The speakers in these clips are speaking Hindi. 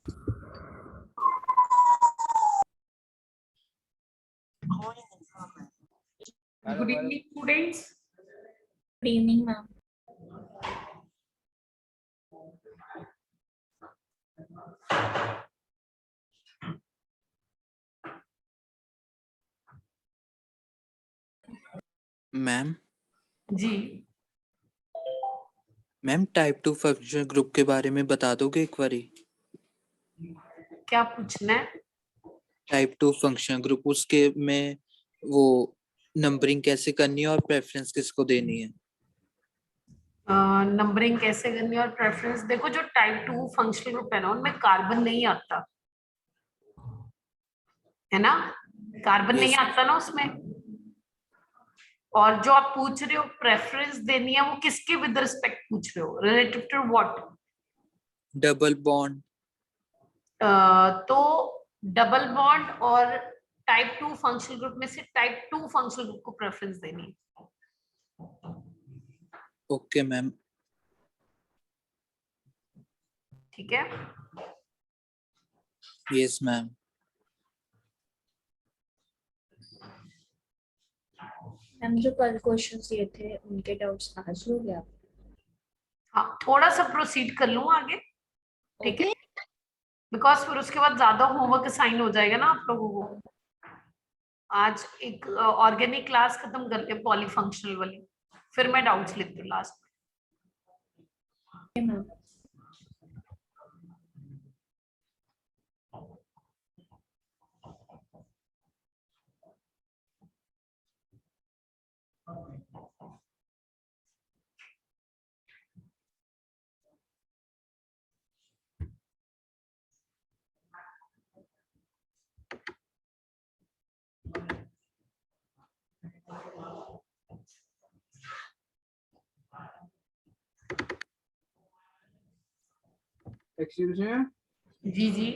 Good evening, students. Good evening, ma'am. Ma'am जी मैम टाइप 2 फंक्शन ग्रुप के बारे में बता दोगे एक बारी? क्या पूछना है? टाइप 2 फंक्शन ग्रुप, उसके में वो नंबरिंग कैसे करनी है और प्रेफरेंस किसको देनी है? नंबरिंग कैसे करनी है और प्रेफरेंस, देखो जो टाइप 2 फंक्शनल ग्रुप है ना, उनमें कार्बन नहीं आता है ना, कार्बन नहीं Yes. आता ना उसमें। और जो आप पूछ रहे हो प्रेफरेंस देनी है, वो किसके विद रिस्पेक्ट पूछ रहे हो, relative to what? Double bond. तो डबल बॉन्ड और टाइप 2 फंक्शनल ग्रुप में से टाइप 2 फंक्शनल ग्रुप को प्रेफरेंस देनी है। Okay ma'am. ठीक है। Yes ma'am. मैम जो कल क्वेश्चंस दिए थे उनके डाउट्स आज लोगे आप? हाँ, थोड़ा सा प्रोसीड कर लूं आगे, ठीक है, बिकॉज फिर उसके बाद ज्यादा होमवर्क असाइन हो जाएगा ना आप लोगों को। आज एक ऑर्गेनिक क्लास खत्म करके पॉलीफंक्शनल वाली, फिर मैं डाउट्स लेती हूँ लास्ट में। Excuse me. जी जी।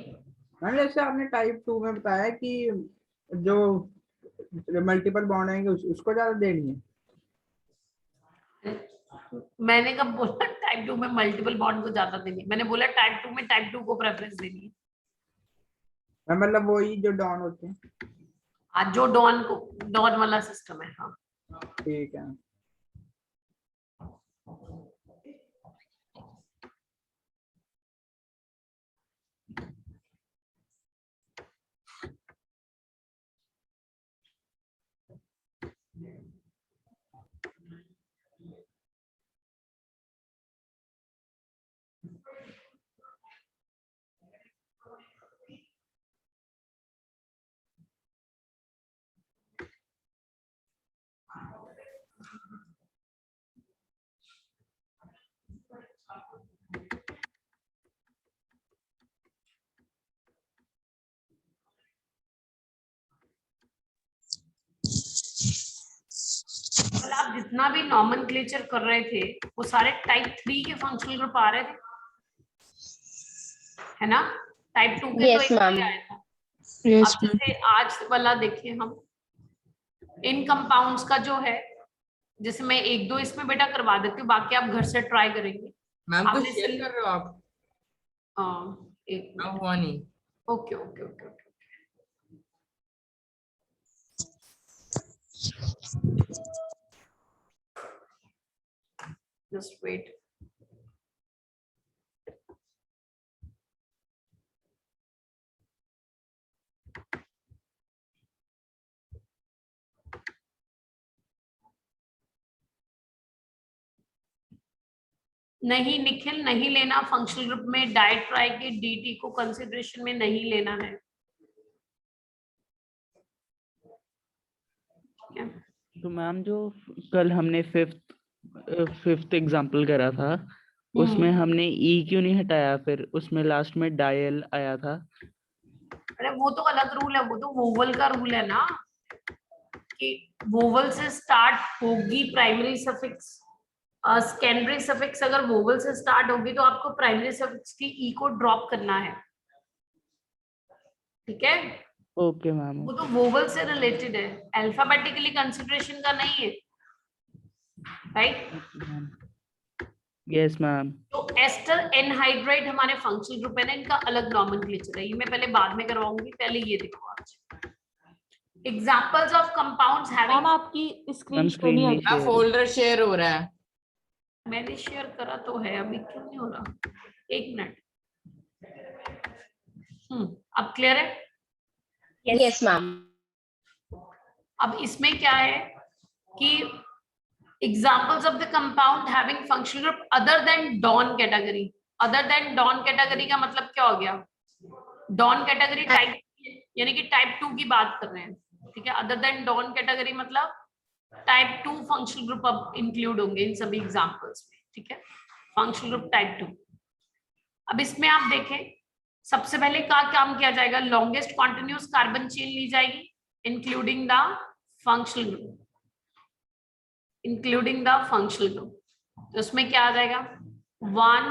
मैम जैसे आपने टाइप 2 में बताया कि जो मल्टीपल बॉन्ड आएंगे उसको ज्यादा देनी है। मैंने कब बोला टाइप 2 में मल्टीपल बॉन्ड को ज्यादा देनी है? मैंने बोला टाइप 2 में टाइप 2 को प्रेफरेंस देनी है। मैम मतलब वही जो डॉन होते हैं। आज जो डॉन को, डॉन वाला सिस्टम है। हाँ ठीक है। कल आप जितना भी नॉमेनक्लेचर कर रहे थे वो सारे टाइप 3 के फंक्शनल ग्रुप आ रहे थे, है ना? टाइप 2 के तो एक ही आया था। अब जैसे आज वाला देखिए हम, इन कंपाउंड्स का जो है, जैसे मैं एक दो इसमें बेटा करवा देती हूँ, बाकी आप घर से ट्राई करेंगे। मैम कुछ शेयर कर रहे हो आप? एक मैम हुआ नहीं। Okay okay okay okay. Just wait. नहीं निखिल, नहीं लेना फंक्शनल ग्रुप में डाइट ट्राई के डीटी को कंसिडरेशन में नहीं लेना है। तो मैम जो कल हमने फिफ्थ एग्जाम्पल करा था उसमें हमने ई क्यों नहीं हटाया? फिर उसमें लास्ट में डायल आया था। अरे वो तो अलग रूल है, वो तो वोवल का रूल है ना, कि वोवल से स्टार्ट होगी प्राइमरी सफिक्स, सेकेंडरी सफिक्स अगर वोवल से स्टार्ट होगी तो आपको प्राइमरी सफिक्स की ई को ड्रॉप करना है। ठीक है, ओके मैम। वो तो वोवल से रिलेटेड है, अल्फाबेटिकली कंसीडरेशन का नहीं है, राइट? Yes ma'am. तो एस्टर एनहाइड्राइड हमारे फंक्शनल ग्रुप है ना, इनका अलग नॉमेनक्लेचर है, ये मैं पहले बाद में करवाऊंगी, पहले ये देखो आज examples of compounds ma'am having. आपकी स्क्रीन शो स्क्रीन नहीं नहीं हो share। फोल्डर शेयर हो रहा है। मैंने शेयर करा तो है, अभी क्यों नहीं हो रहा, एक मिनट। अब क्लियर है? Yes ma'am. अब इसमें क्या है कि examples of the compound having functional group other than done category. Other than done category का मतलब क्या हो गया? डॉन कैटेगरी टाइप, यानी कि टाइप 2 की बात कर रहे हैं, ठीक है। अदर देन डॉन कैटेगरी मतलब टाइप 2 फंक्शनल ग्रुप अब इंक्लूड होंगे इन सभी एग्जांपल्स में, ठीक है। Functional group type 2। अब इसमें आप देखें, सबसे पहले क्या काम किया जाएगा? लॉन्गेस्ट कॉन्टिन्यूस कार्बन चेन ली जाएगी including the functional group, including the functional group. तो उसमें क्या आ जाएगा? 1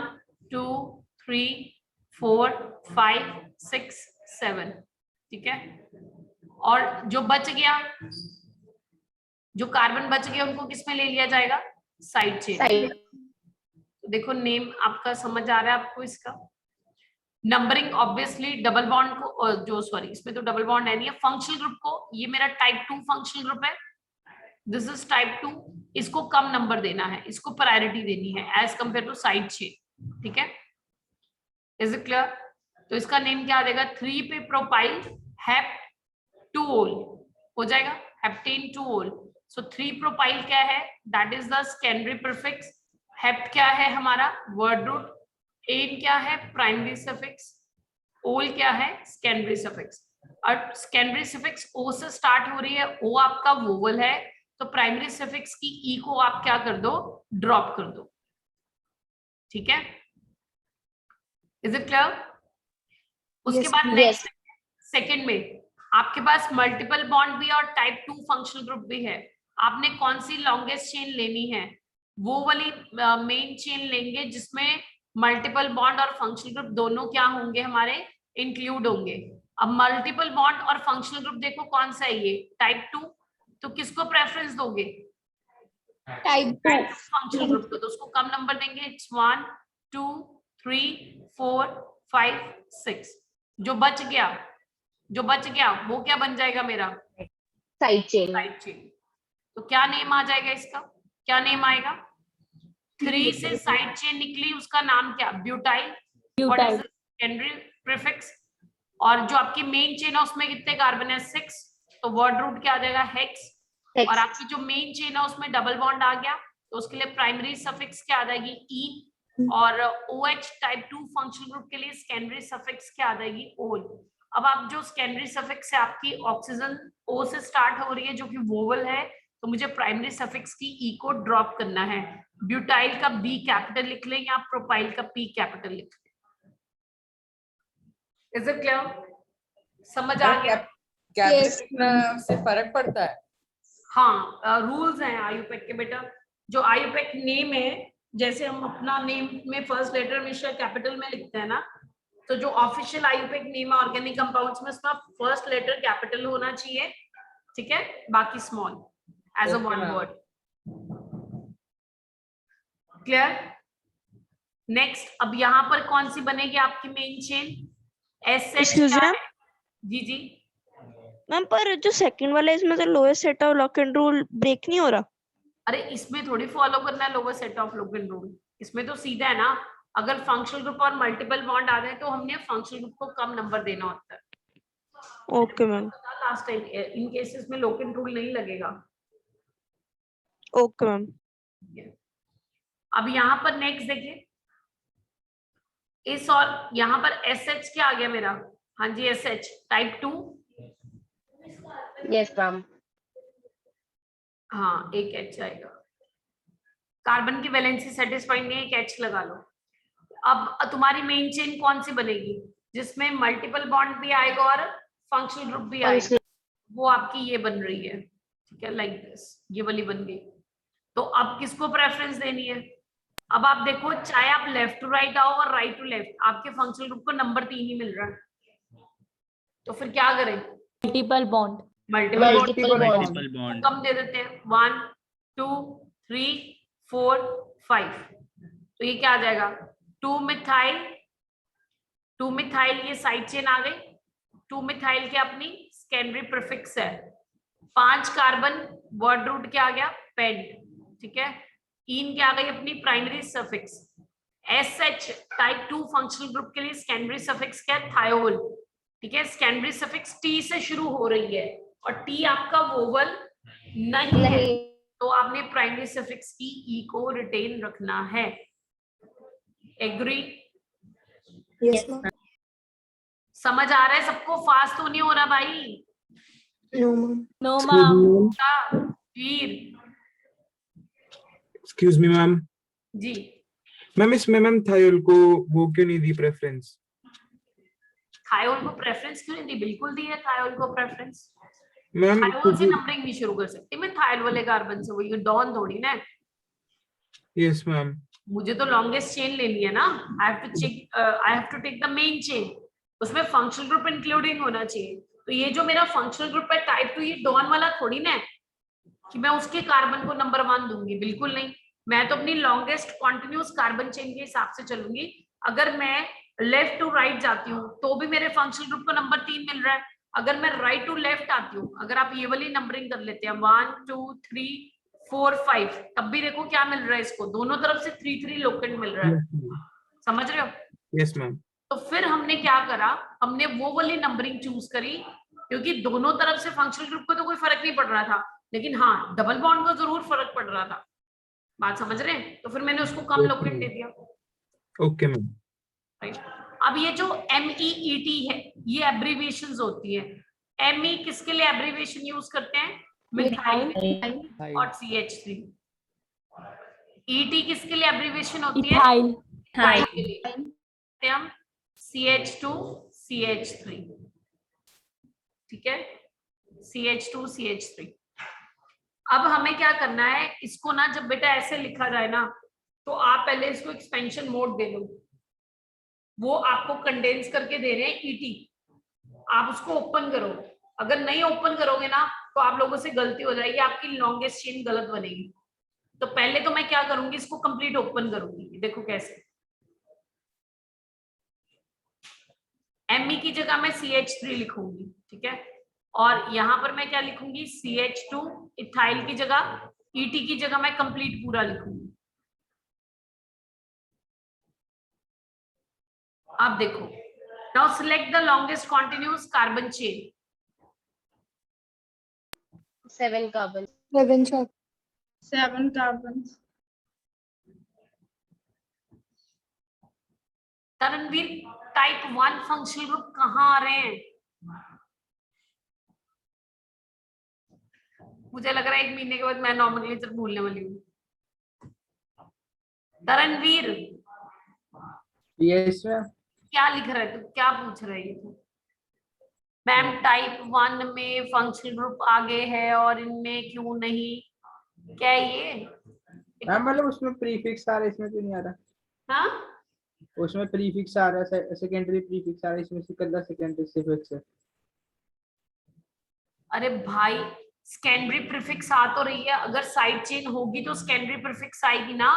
2 3 4 5 6 7, ठीक है। और जो बच गया, जो कार्बन बच गया, उनको किसमें ले लिया जाएगा? Side chain. तो देखो नेम आपका समझ आ रहा है आपको इसका? नंबरिंग ऑब्वियसली डबल बॉन्ड को, जो सॉरी इसमें तो डबल बॉन्ड है नहीं है, फंक्शनल ग्रुप को, ये मेरा टाइप 2 फंक्शनल ग्रुप है, दिस इज टाइप 2, इसको कम नंबर देना है, इसको प्रायोरिटी देनी है as compare to side chain, ठीक है। Is it clear? तो इसका नेम क्या आ जाएगा? 3 पे प्रोपाइल हेप्ट 2-ओल हो जाएगा, हेप्टेन 2-ओल। सो 3 प्रोपाइल क्या है? That is the secondary prefix. Hept क्या है हमारा? Word root. एन क्या है? Primary suffix. ओल क्या है? Secondary suffix. और सेकेंडरी सफिक्स ओ से स्टार्ट हो रही है, ओ आपका वोवल है, तो प्राइमरी सफिक्स की ई को आप क्या कर दो? ड्रॉप कर दो, ठीक है। Is it clear? उसके Yes, बाद yes. नेक्स्ट सेकंड में आपके पास मल्टीपल बॉन्ड भी और टाइप 2 फंक्शनल ग्रुप भी है। आपने कौन सी लॉन्गेस्ट चेन लेनी है? वो वाली मेन चेन लेंगे जिसमें मल्टीपल बॉन्ड और फंक्शनल ग्रुप दोनों क्या होंगे? हमारे इंक्लूड होंगे। अब मल्टीपल बॉन्ड और फंक्शनल ग्रुप देखो कौन सा है, ये टाइप 2, तो किसको प्रेफरेंस दोगे? टाइप 2 फंक्शनल ग्रुप को, तो उसको कम नंबर देंगे। इट्स 1 2 3 4 5 6। जो बच गया वो क्या बन जाएगा मेरा? Side chain. Side chain. तो क्या नेम आ जाएगा इसका? क्या नेम आएगा? 3 से साइड चेन निकली, उसका नाम क्या? Butyl. What is the secondary prefix? और जो आपकी मेन चेन है उसमें कितने कार्बन है? 6, तो वर्ड रूट क्या आ जाएगा? हेक्स। और आपकी जो मेन चेन है उसमें डबल बॉन्ड आ गया, तो उसके लिए प्राइमरी सफिक्स क्या आ जाएगी? ई। और OH टाइप 2 फंक्शनल ग्रुप के लिए सेकेंडरी सफिक्स क्या आ जाएगी? ओल। अब आप जो सेकेंडरी सफिक्स है आपकी ऑक्सीजन O से स्टार्ट हो रही है जो कि वोवल है, तो मुझे प्राइमरी सफिक्स की ई को ड्रॉप करना है। ब्यूटाइल का बी कैपिटल लिख लें या प्रोपाइल का पी कैपिटल लिख लें। Is it clear? समझ आ गया? कैपिटल से फर्क पड़ता है? हाँ, रूल्स हैं आयुपेक के बेटा। जो आयुपेक नेम है, जैसे हम अपना नेम में फर्स्ट लेटर हमेशा कैपिटल में लिखते हैं ना, तो जो ऑफिशियल आयुपेक नेम है ऑर्गेनिक कंपाउंड्स में, उसका फर्स्ट लेटर कैपिटल होना चाहिए, ठीक है, बाकी small as a one word. Clear? Next, अब यहाँ पर कौन सी बनेगी आपकी मेन चेन? Excuse me? जी जी मैम, पर जो सेकंड वाला है इसमें तो lowest set of locant rule break नहीं हो रहा। अरे इसमें थोड़ी फॉलो करना है lower set of locant rule, इसमें तो सीधा है ना, अगर फंक्शनल ग्रुप और मल्टीपल बॉन्ड आ जाए तो हमने फंक्शनल ग्रुप को कम नंबर देना होता है। Okay ma'am. Last time in cases में लॉक एंड रूल नहीं लगेगा। Okay ma'am. अब यहाँ पर नेक्स्ट देखिए, इस और यहाँ पर SH क्या आ गया मेरा? हाँ जी, SH टाइप 2। Yes ma'am. हाँ, एक H आएगा। कार्बन की वैलेंसी सेटिस्फाइड नहीं है, एक H लगा लो। अब तुम्हारी मेन चेन कौन सी बनेगी जिसमें मल्टीपल बॉन्ड भी आएगा और फंक्शनल ग्रुप भी आएगा? वो आपकी ये बन रही है, ठीक है, लाइक दिस, ये वाली बन गई। तो अब किसको प्रेफरेंस देनी है? अब आप देखो, चाहे आप लेफ्ट टू राइट आओ और राइट टू लेफ्ट, आपके फंक्शनल ग्रुप को नंबर 3 ही मिल रहा है, तो फिर क्या करें? Multiple bond. मल्टीपल बॉन्ड कम दे देते हैं, 1 2 3 4 5, तो ये क्या आ जाएगा? 2 मिथाइल ये साइड चेन आ गई। 2 मिथाइल की अपनी सेकेंडरी प्रीफिक्स है। 5 कार्बन वर्ड रूट क्या आ गया, पेंट, ठीक है। इन क्या आ गई अपनी primary suffix. SH type 2 functional group के लिए सेकेंडरी सफिक्स क्या है, थायोल, ठीक है। सेकेंडरी सफिक्स T से शुरू हो रही है और T आपका वोवल नहीं है, तो आपने प्राइमरी सफिक्स की E को रिटेन रखना है। एग्री? Yes, ma'am. समझ आ रहा है सबको? फास्ट तो नहीं हो रहा भाई? No, ma'am. No, ma'am. वीर एक्सक्यूज मी मैम। जी, मैम इसमें मैम थायोल को वो क्यों नहीं दी प्रेफरेंस? थायोल को प्रेफरेंस क्यों नहीं दी? बिल्कुल दी है थायोल को प्रेफरेंस। मैम थायोल से नंबरिंग नहीं शुरू कर सकती मैं थायल वाले कार्बन से, वही डॉन थोड़ी ना। Yes ma'am. मुझे तो लॉन्गेस्ट चेन लेनी है ना। I have to take the main chain, उसमें फंक्शनल ग्रुप इंक्लूडिंग होना चाहिए। तो ये जो मेरा फंक्शनल ग्रुप है टाइप 2, ये डॉन वाला थोड़ी ना है कि मैं उसके कार्बन को नंबर 1 दूंगी, बिल्कुल नहीं। मैं तो अपनी लॉन्गेस्ट कॉन्टिन्यूस कार्बन चेन के हिसाब से चलूंगी। अगर मैं लेफ्ट टू राइट जाती हूँ तो भी मेरे फंक्शनल ग्रुप को नंबर 3 मिल रहा है। अगर मैं राइट टू लेफ्ट आती हूँ, अगर आप ये वाली नंबरिंग कर लेते हैं 1 2 3 4 5, तब भी देखो क्या मिल रहा है इसको, दोनों तरफ से 3 3 लोकेंट मिल रहा है। समझ रहे हो? Yes ma'am. तो फिर हमने क्या करा, हमने वो वाली नंबरिंग चूज करी, क्योंकि दोनों तरफ से फंक्शनल ग्रुप को तो कोई फर्क नहीं पड़ रहा था, लेकिन हाँ डबल बॉन्ड को जरूर फर्क पड़ रहा था। बात समझ रहे हैं? तो फिर मैंने उसको कम लोकेंट दे दिया। Okay ma'am. राइट। अब ये जो MEET है, ये एब्रीविएशंस होती है। ME किसके लिए एब्रीविएशन यूज करते हैं? मिथाइल और CH3। ET किसके लिए एब्रीविएशन होती है? Ethyl. मिथाइल के लिए। हम CH2 CH3, ठीक है, CH2 CH3। अब हमें क्या करना है, इसको ना जब बेटा ऐसे लिखा जाए ना, तो आप पहले इसको एक्सपेंशन मोड दे लो। वो आपको कंडेंस करके दे रहे हैं ET, आप उसको ओपन करो। अगर नहीं ओपन करोगे ना तो आप लोगों से गलती हो जाएगी, आपकी लॉन्गेस्ट चेन गलत बनेगी। तो पहले तो मैं क्या करूंगी, इसको कंप्लीट ओपन करूंगी। देखो कैसे। ME की जगह मैं CH3 लिखूंगी, ठीक है, और यहां पर मैं क्या लिखूंगी, CH2 इथाइल की जगह, ET की जगह मैं कंप्लीट पूरा लिखूंगी। अब देखो, now select the longest continuous carbon chain. 7 carbon. 7 carbons. Taranveer, type 1 functional group कहाँ आ रहे हैं? मुझे लग रहा है 1 महीने के बाद मैं नॉमेनक्लेचर भूलने वाली हूँ। तरणवीर, यस मैम। क्या लिख रहा है तू, क्या पूछ रहा है तू? मैम टाइप 1 में फंक्शनल ग्रुप आगे है और इनमें क्यों नहीं, क्या है ये? मैम मतलब उसमें प्रीफिक्स आ रहा है, इसमें क्यों नहीं आ रहा? हाँ, उसमें प्रीफिक्स आ रहा है, सेकेंडरी प्रीफिक्स आ रहा है, इसमें सिकंदर सेकेंडरी सफिक्स है। अरे भाई सेकेंडरी प्रीफिक्स आ तो रही है, अगर साइड चेन होगी तो सेकेंडरी प्रीफिक्स आएगी ना।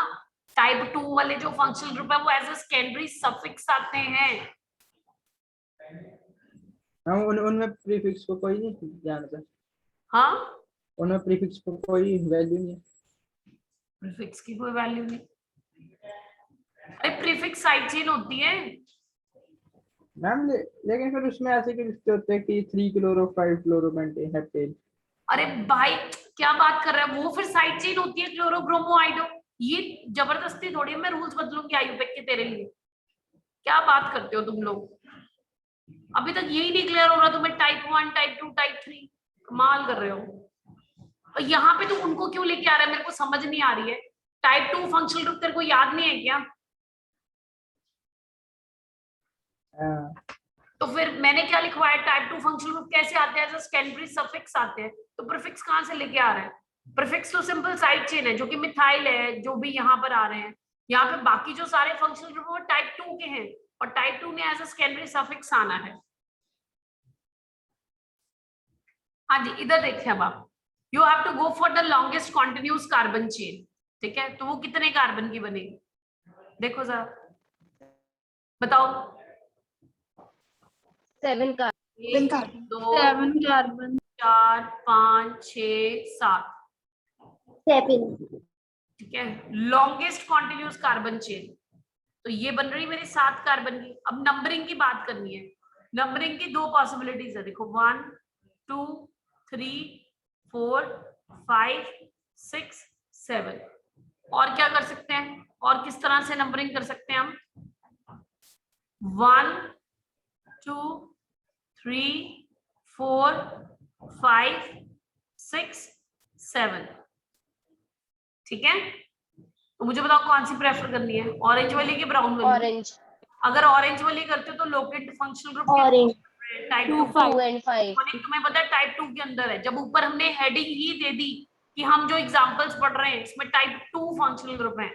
टाइप 2 वाले जो फंक्शनल ग्रुप है वो एज अ सेकेंडरी सफिक्स आते हैं। हम उनमें प्रीफिक्स को कोई नहीं जानता। हाँ, उनमें प्रीफिक्स को कोई वैल्यू नहीं है। प्रीफिक्स की कोई वैल्यू नहीं। अरे प्रीफिक्स साइड चेन होती है मैम लेकिन फिर उसमें ऐसे क्यों लिखते होते हैं कि 3 क्लोरो 5 फ्लोरोपेंटेन हेप्टेन? अरे भाई क्या बात कर रहा है, वो फिर साइड चेन होती है क्लोरो ब्रोमो आइडो। ये जबरदस्ती थोड़ी मैं रूल्स बदलूंगी आयुपेक के तेरे लिए। क्या बात करते हो तुम लोग? अभी तक यही नहीं क्लियर हो रहा तुम्हें, टाइप 1 टाइप 2 टाइप 3? कमाल कर रहे हो। और यहाँ पे तो उनको क्यों लेके आ रहा है, मेरे को समझ नहीं आ रही है। टाइप 2 फंक्शनल ग्रुप तेरे को याद नहीं है क्या? तो फिर मैंने क्या लिखवाया, टाइप 2 फंक्शनल ग्रुप कैसे आते हैं, सेकेंडरी सफिक्स आते हैं। तो प्रीफिक्स कहां से लेके आ रहे हैं? प्रीफिक्स तो सिंपल साइड चेन है, जो कि मिथाइल है, जो भी यहाँ पर आ रहे हैं। यहाँ पे बाकी जो सारे फंक्शनल ग्रुप वो टाइप 2 के हैं, और टाइप 2 में एज अ सेकेंडरी सफिक्स आना है। हाँ जी, इधर देखिए अब आप, you have to go for the longest continuous carbon chain, ठीक है। तो वो कितने कार्बन की बनेगी देखो जरा। बताओ 7 1 carbon. 2 7 carbon. 4 5 6 7 7. ठीक है। लॉन्गेस्ट कॉन्टिन्यूस कार्बन चेन तो ये बन रही मेरी 7 कार्बन की। अब नंबरिंग की बात करनी है। नंबरिंग की 2 पॉसिबिलिटीज है, देखो 1 2 3 4 5 6 7। और क्या कर सकते हैं, और किस तरह से नंबरिंग कर सकते हैं हम? 1 2 3 4 5 6 7। ठीक है, तो मुझे बताओ कौन सी प्रेफर करनी है, ऑरेंज वाली की ब्राउन वाली? Orange. अगर ऑरेंज वाली करते हो तो locate functional group Orange. Type 2 2 5 2 and 5. तुम्हें पता है टाइप 2 के अंदर है। जब ऊपर हमने हेडिंग ही दे दी कि हम जो एग्जांपल्स पढ़ रहे हैं इसमें टाइप 2 फंक्शनल ग्रुप है,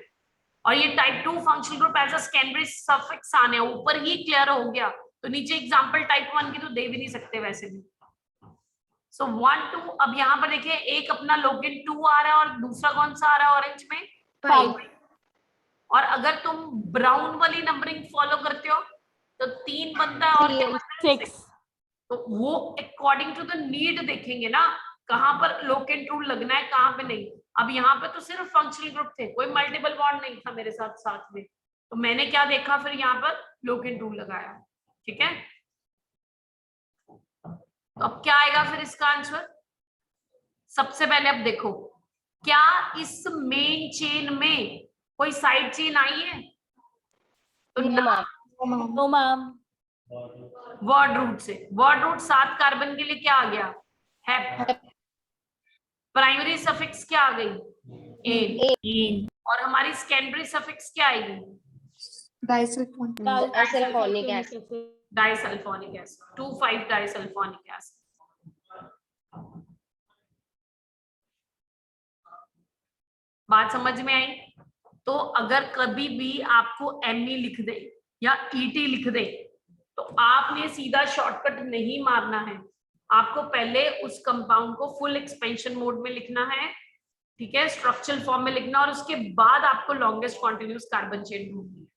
और ये type 2 functional group as a secondary suffix आने ऊपर ही क्लियर हो गया, तो नीचे एग्जांपल टाइप 1 की तो दे भी नहीं सकते वैसे भी। सो 1 2, अब यहाँ पर देखिए एक अपना लोकेट 2 आ रहा है और दूसरा कौन सा आ रहा है ऑरेंज में? 5. और अगर तुम ब्राउन वाली नंबरिंग फॉलो करते हो तो 3 बनता है और 3 क्या and बनता है? 6 तो वो अकॉर्डिंग टू द नीड देखेंगे ना, कहां पर लोकेट रूल लगना है कहां पे नहीं। अब यहाँ पे तो सिर्फ फंक्शनल ग्रुप थे, कोई मल्टीपल बॉन्ड नहीं था मेरे साथ साथ में, तो मैंने क्या देखा फिर यहाँ पर लोकेट रूल लगाया। ठीक है, तो अब क्या आएगा फिर इसका आंसर? सबसे पहले अब देखो क्या इस मेन चेन में कोई साइड चेन आई है? तो No, ma'am. No ma'am word root से, वर्ड रूट 7 कार्बन के लिए क्या आ गया? हैप। प्राइमरी सफिक्स क्या आ गई? एन। और हमारी सेकेंडरी सफिक्स क्या आएगी? Sulfonic acid. Disulphonic acid, 2,5 disulphonic acid. बात समझ में आई? तो अगर कभी भी आपको Me लिख दे या Et लिख दे तो आपने सीधा शॉर्टकट नहीं मारना है, आपको पहले उस कंपाउंड को फुल एक्सपेंशन मोड में लिखना है, ठीक है, स्ट्रक्चरल फॉर्म में लिखना, और उसके बाद आपको लॉन्गेस्ट कॉन्टिन्यूस कार्बन चेन ढूंढनी है।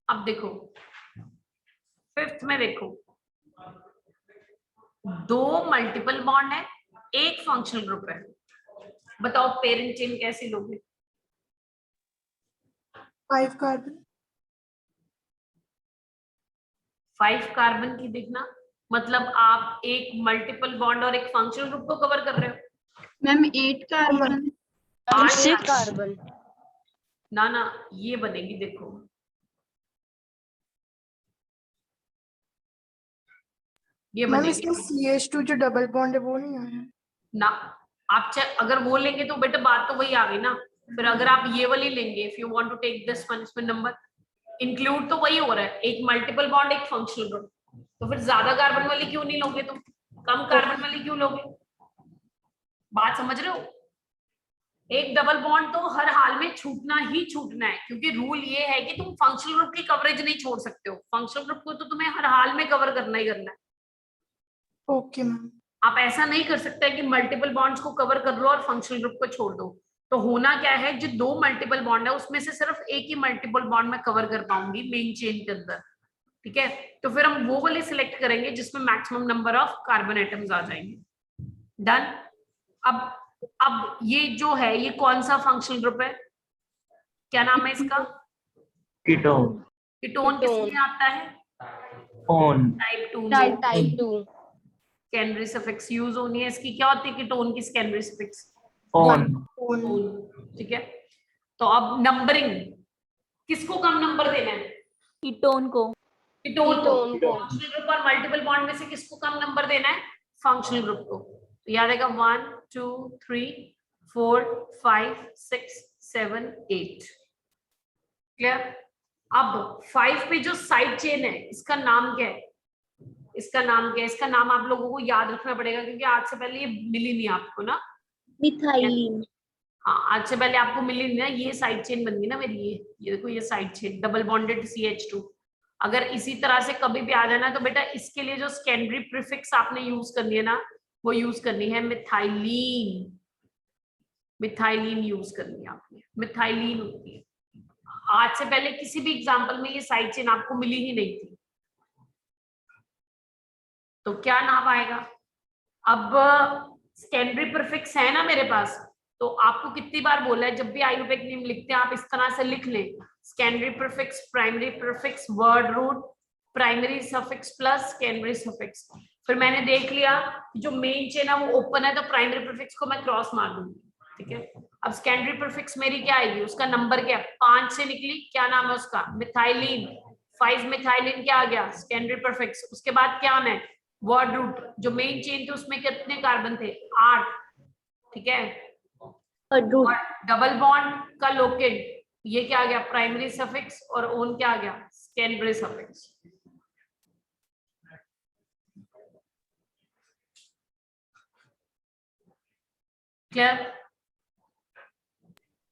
अब देखो 5th में देखो 2 मल्टीपल बॉन्ड है, 1 फंक्शनल ग्रुप है, बताओ पेरेंट चेन कैसी लोगे? 5 carbon. 5 कार्बन की देखना, मतलब आप एक मल्टीपल बॉन्ड और एक फंक्शनल ग्रुप को कवर कर रहे हो। Ma'am 8 carbon. 6 carbon. ना ना ये बनेगी, देखो ये बनेगी CH2 जो डबल बॉन्ड है वो नहीं आया ना। आप अगर वो लेंगे तो बेटा बात तो वही आ गई ना। फिर अगर आप ये वाली लेंगे, if you want to take this one, इसमें नंबर इंक्लूड तो वही हो रहा है, एक मल्टीपल बॉन्ड एक फंक्शनल ग्रुप, तो फिर ज्यादा कार्बन वाली क्यों नहीं लोगे तुम, कम कार्बन वाली क्यों लोगे? बात समझ रहे हो? एक डबल बॉन्ड तो हर हाल में छूटना ही छूटना है, क्योंकि रूल ये है कि तुम फंक्शनल ग्रुप की कवरेज नहीं छोड़ सकते हो, फंक्शनल ग्रुप को तो तुम्हें हर हाल में कवर करना ही करना है। Okay ma'am. आप ऐसा नहीं कर सकते कि मल्टीपल बॉन्ड्स को कवर कर लो और फंक्शनल ग्रुप को छोड़ दो। तो होना क्या है, जो 2 मल्टीपल बॉन्ड है उसमें से सिर्फ एक ही मल्टीपल बॉन्ड मैं कवर कर पाऊंगी मेन चेन के अंदर, ठीक है, तो फिर हम वो वाली सिलेक्ट करेंगे जिसमें maximum number of carbon atoms आ जाएंगे। डन। अब ये जो है ये कौन सा फंक्शनल ग्रुप है, क्या नाम है इसका? कीटोन। कीटोन किसमें आता है? On. Type 2 Type 2. Secondary suffix use होनी है इसकी, क्या होती है कीटोन की सेकेंडरी सफिक्स? ऑन। ठीक है, तो अब नंबरिंग किसको कम नंबर देना है? कीटोन को। कीटोन को। कीटोन को। फंक्शनल ग्रुप और मल्टीपल बॉन्ड में से किसको कम नंबर देना है? फंक्शनल ग्रुप को। तो याद आएगा 1 2 3 4 5 6 7 8। क्लियर? अब 5 पे जो साइड चेन है इसका नाम क्या है? इसका नाम क्या है? इसका नाम आप लोगों को याद रखना पड़ेगा, क्योंकि आज से पहले ये मिली नहीं आपको ना। मिथाइलिन. हाँ, आज से पहले आपको मिली नहीं ना, ये साइड चेन बन गई ना मेरी, ये देखो ये side chain double bonded CH2। अगर इसी तरह से कभी भी आ जाना तो बेटा इसके लिए जो सेकेंडरी प्रीफिक्स आपने यूज करनी है ना, वो यूज करनी है मिथाइलिन। मिथाइलिन यूज करनी है आपने, मिथाइलिन होती है। आज से पहले किसी भी एग्जाम्पल में ये साइड चेन आपको मिली ही नहीं थी, तो क्या नाम आएगा? अब सेकेंडरी प्रीफिक्स है ना मेरे पास, तो आपको कितनी बार बोला है जब भी आयुर्वेद नेम लिखते हैं आप इस तरह से लिख लें, secondary prefix, primary prefix, word root, primary suffix plus secondary suffix. फिर मैंने देख लिया जो मेन चेन है वो ओपन है, तो प्राइमरी प्रीफिक्स को मैं क्रॉस मार दूंगी, ठीक है। अब सेकेंडरी प्रीफिक्स मेरी क्या आएगी, उसका नंबर क्या है, 5 से निकली, क्या नाम है उसका, मिथाइलिन, 5 मिथाइलिन क्या आ गया, सेकेंडरी प्रीफिक्स। उसके बाद क्या आना है, वर्ड रूट, जो मेन चेन थे उसमें कितने कार्बन थे, 8, ठीक है। डबल बॉन्ड का लोकेट, ये क्या आ गया, प्राइमरी सफिक्स, और ओन क्या आ गया, secondary suffix. Clear?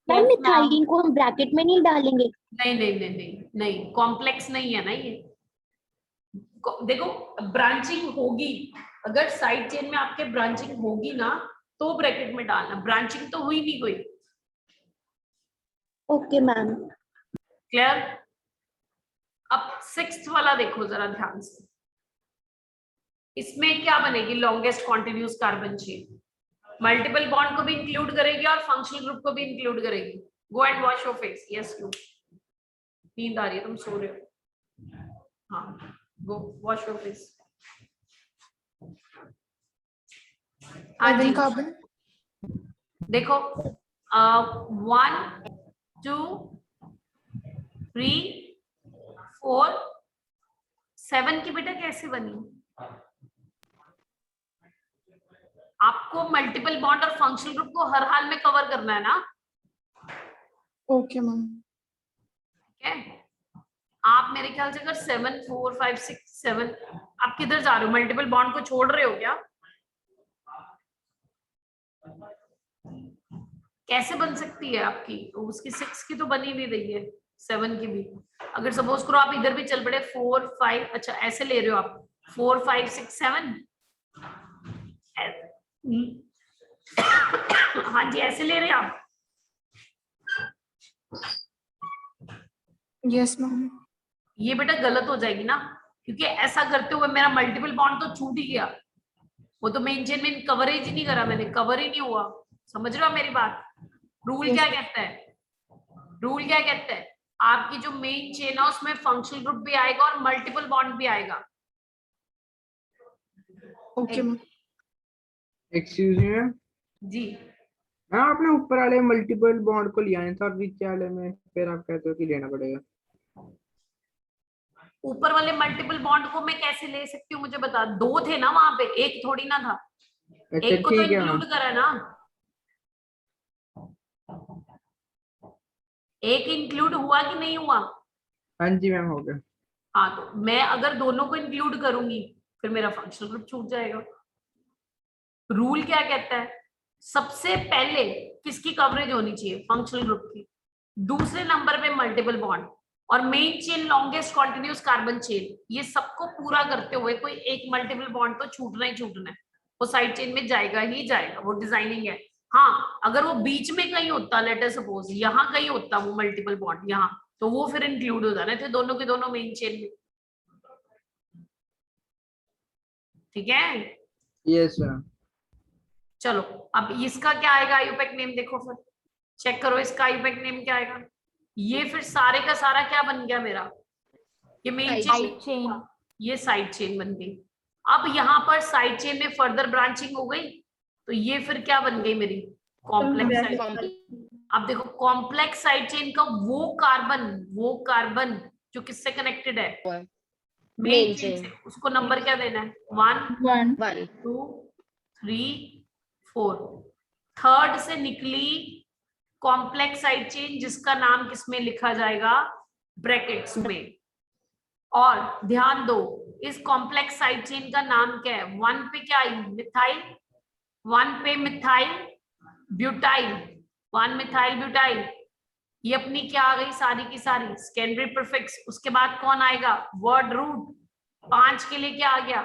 Ma'am methylene को हम ब्रैकेट में नहीं डालेंगे? नहीं नहीं नहीं नहीं नहीं, कॉम्प्लेक्स नहीं है ना ये। देखो ब्रांचिंग होगी, अगर साइड चेन में आपके ब्रांचिंग होगी ना तो ब्रैकेट में डालना, ब्रांचिंग तो हुई नहीं कोई। Okay ma'am. क्लियर? अब 6th वाला देखो जरा ध्यान से, इसमें क्या बनेगी, longest continuous carbon chain, multiple bond को भी इंक्लूड करेगी और फंक्शनल ग्रुप को भी इंक्लूड करेगी। Go and wash your face. Yes you, नींद आ रही है, तुम सो रहे हो, हाँ go wash your face. Carbon carbon देखो 1 2 3 4 7 की बेटा कैसे बनी, आपको मल्टीपल बॉन्ड और फंक्शनल ग्रुप को हर हाल में कवर करना है ना। Okay ma'am. ठीक है, आप मेरे ख्याल से अगर 7 4 5 6 7, आप किधर जा रहे हो, मल्टीपल बॉन्ड को छोड़ रहे हो क्या? कैसे बन सकती है आपकी, उसकी 6 की तो बनी नहीं रही है, 7 की भी। अगर सपोज करो आप इधर भी चल पड़े 4 5, अच्छा ऐसे ले रहे हो आप 4 5 6 7, हाँ जी ऐसे ले रहे हैं आप। Yes ma'am. ये बेटा गलत हो जाएगी ना, क्योंकि ऐसा करते हुए मेरा मल्टीपल बॉन्ड तो छूट ही गया, वो तो मेन चेन में कवरेज ही नहीं करा मैंने, कवर ही नहीं हुआ। समझ रहे हो मेरी बात? रूल क्या कहता है, रूल क्या कहता है, आपकी जो मेन चेन है उसमें फंक्शनल ग्रुप भी आएगा और मल्टीपल बॉन्ड भी आएगा। Okay ma'am. Excuse me ma'am, जी मैम आपने ऊपर वाले मल्टीपल बॉन्ड को लिया था और नीचे वाले में फिर आप कहते हो कि लेना पड़ेगा। ऊपर वाले मल्टीपल बॉन्ड को मैं कैसे ले सकती हूँ मुझे बता, 2 थे ना वहां पे, एक थोड़ी ना था, अच्छा एक को तो ठीक है इंक्लूड मैम। करा ना, एक इंक्लूड हुआ कि नहीं हुआ? हाँ जी मैम हो गया। हाँ तो मैं अगर दोनों को इंक्लूड करूंगी फिर मेरा फंक्शनल ग्रुप छूट जाएगा। रूल क्या कहता है, सबसे पहले किसकी कवरेज होनी चाहिए, फंक्शनल ग्रुप की, दूसरे नंबर पे मल्टीपल बॉन्ड, और main chain longest continuous carbon chain. ये सबको पूरा करते हुए कोई एक मल्टीपल बॉन्ड तो छूटना ही छूटना है, वो साइड चेन में जाएगा ही जाएगा, वो डिजाइनिंग है। हाँ अगर वो बीच में कहीं होता, लेट अस सपोज यहाँ कहीं होता वो मल्टीपल बॉन्ड यहाँ, तो वो फिर इंक्लूड हो जाने थे दोनों के दोनों मेन चेन में। ठीक है, यस मैम। चलो अब इसका क्या आएगा आयुपेक नेम, देखो फिर चेक करो इसका आयुपेक नेम क्या आएगा। ये फिर सारे का सारा क्या बन गया मेरा, ये मेन चेन, ये साइड चेन बन गई। अब यहाँ पर साइड चेन में फर्दर ब्रांचिंग हो गई, तो ये फिर क्या बन गई मेरी, कॉम्प्लेक्स साइड। अब देखो कॉम्प्लेक्स साइड चेन का वो कार्बन जो किससे कनेक्टेड है, मेन चेन से, उसको नंबर क्या देना है, 1 2 3 4। थर्ड से निकली कॉम्प्लेक्स साइड चेन जिसका नाम किसमें लिखा जाएगा, ब्रैकेट्स में। और ध्यान दो इस कॉम्प्लेक्स साइड चेन का नाम क्या है, 1 पे क्या आई, मिथाइल, 1 पे मिथाइल ब्यूटाइल, 1 मिथाइल ब्यूटाइल, ये अपनी क्या आ गई सारी की सारी सेकेंडरी प्रीफिक्स। उसके बाद कौन आएगा, वर्ड रूट, 5 के लिए क्या आ गया,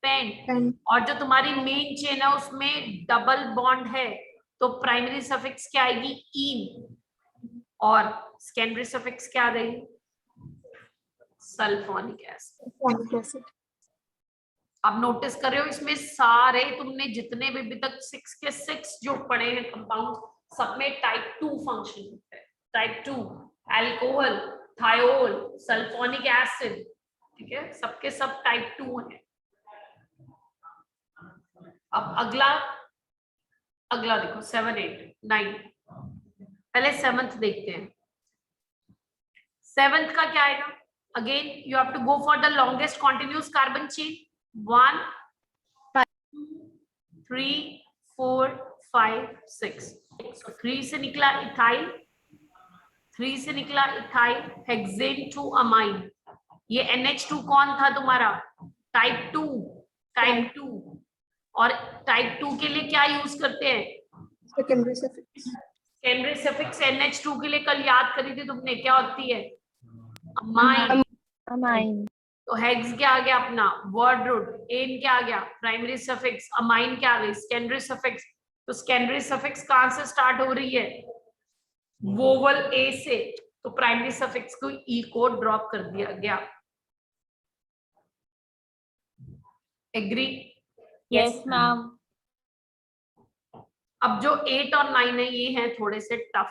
पेंट। और जो तुम्हारी मेन चेन है उसमें डबल बॉन्ड है, तो प्राइमरी सफिक्स क्या आएगी? ईन, और सेकेंडरी सफिक्स क्या आ गई? Sulphonic acid. अब नोटिस कर रहे हो इसमें सारे तुमने जितने भी अभी तक 6 के 6 जो पढ़े हैं कंपाउंड, सब में टाइप 2 फंक्शन होता है। Type 2 alcohol, thiol, sulphonic acid, ठीक है, सबके सब टाइप 2 है। अब अगला देखो 7, 8, 9। पहले 7th देखते हैं। 7th का क्या आएगा? Again you have to go for the longest continuous carbon chain. 1, 2, 3, 4, 5, 6। So 3 से निकला इथाइल, 3 से निकला इथाइल, हेक्सेन टू अमाइन। ये NH2 कौन था तुम्हारा? टाइप 2। टाइप 2, और टाइप 2 के लिए क्या यूज करते हैं? Secondary suffix. Secondary suffix NH2 के लिए कल याद करी थी तुमने, क्या होती है? अमाइन। अमाइन। तो हेक्स क्या आ गया अपना? Word root. एन क्या आ गया? Primary suffix. अमाइन क्या आ गई? Secondary suffix. तो सेकेंडरी सफिक्स कहां से स्टार्ट हो रही है? वोवल ए से। तो प्राइमरी सफिक्स को ई को ड्रॉप कर दिया गया। एग्री? Yes ma'am. अब जो 8 और 9 है ये हैं थोड़े से टफ।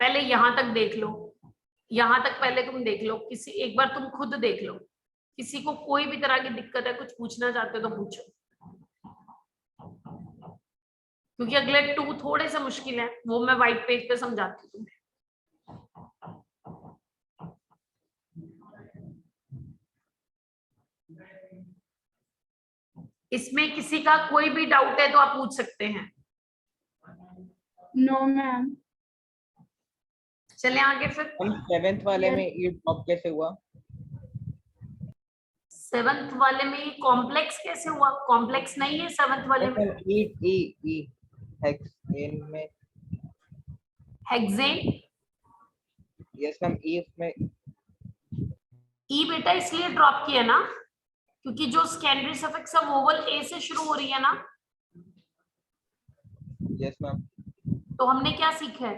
पहले यहां तक देख लो, यहां तक पहले तुम देख लो, किसी एक बार तुम खुद देख लो, किसी को कोई भी तरह की दिक्कत है, कुछ पूछना चाहते हो तो पूछो, क्योंकि अगले 2 थोड़े से मुश्किल है, वो मैं व्हाइट पेज पे समझाती हूँ तुम्हें। इसमें किसी का कोई भी डाउट है तो आप पूछ सकते हैं। No ma'am. चले आगे फिर। हम 7th वाले में ये ड्रॉप कैसे हुआ? 7th वाले में ये कॉम्प्लेक्स कैसे हुआ? कॉम्प्लेक्स नहीं है 7th वाले में। ई हेक्सेन में। हेक्सेन? यस मैम, ई में। ई बेटा इसलिए ड्रॉप किया ना क्योंकि जो सेकेंडरी सफिक्स है वोवल ए से शुरू हो रही है ना। Yes ma'am. तो हमने क्या सीखा है?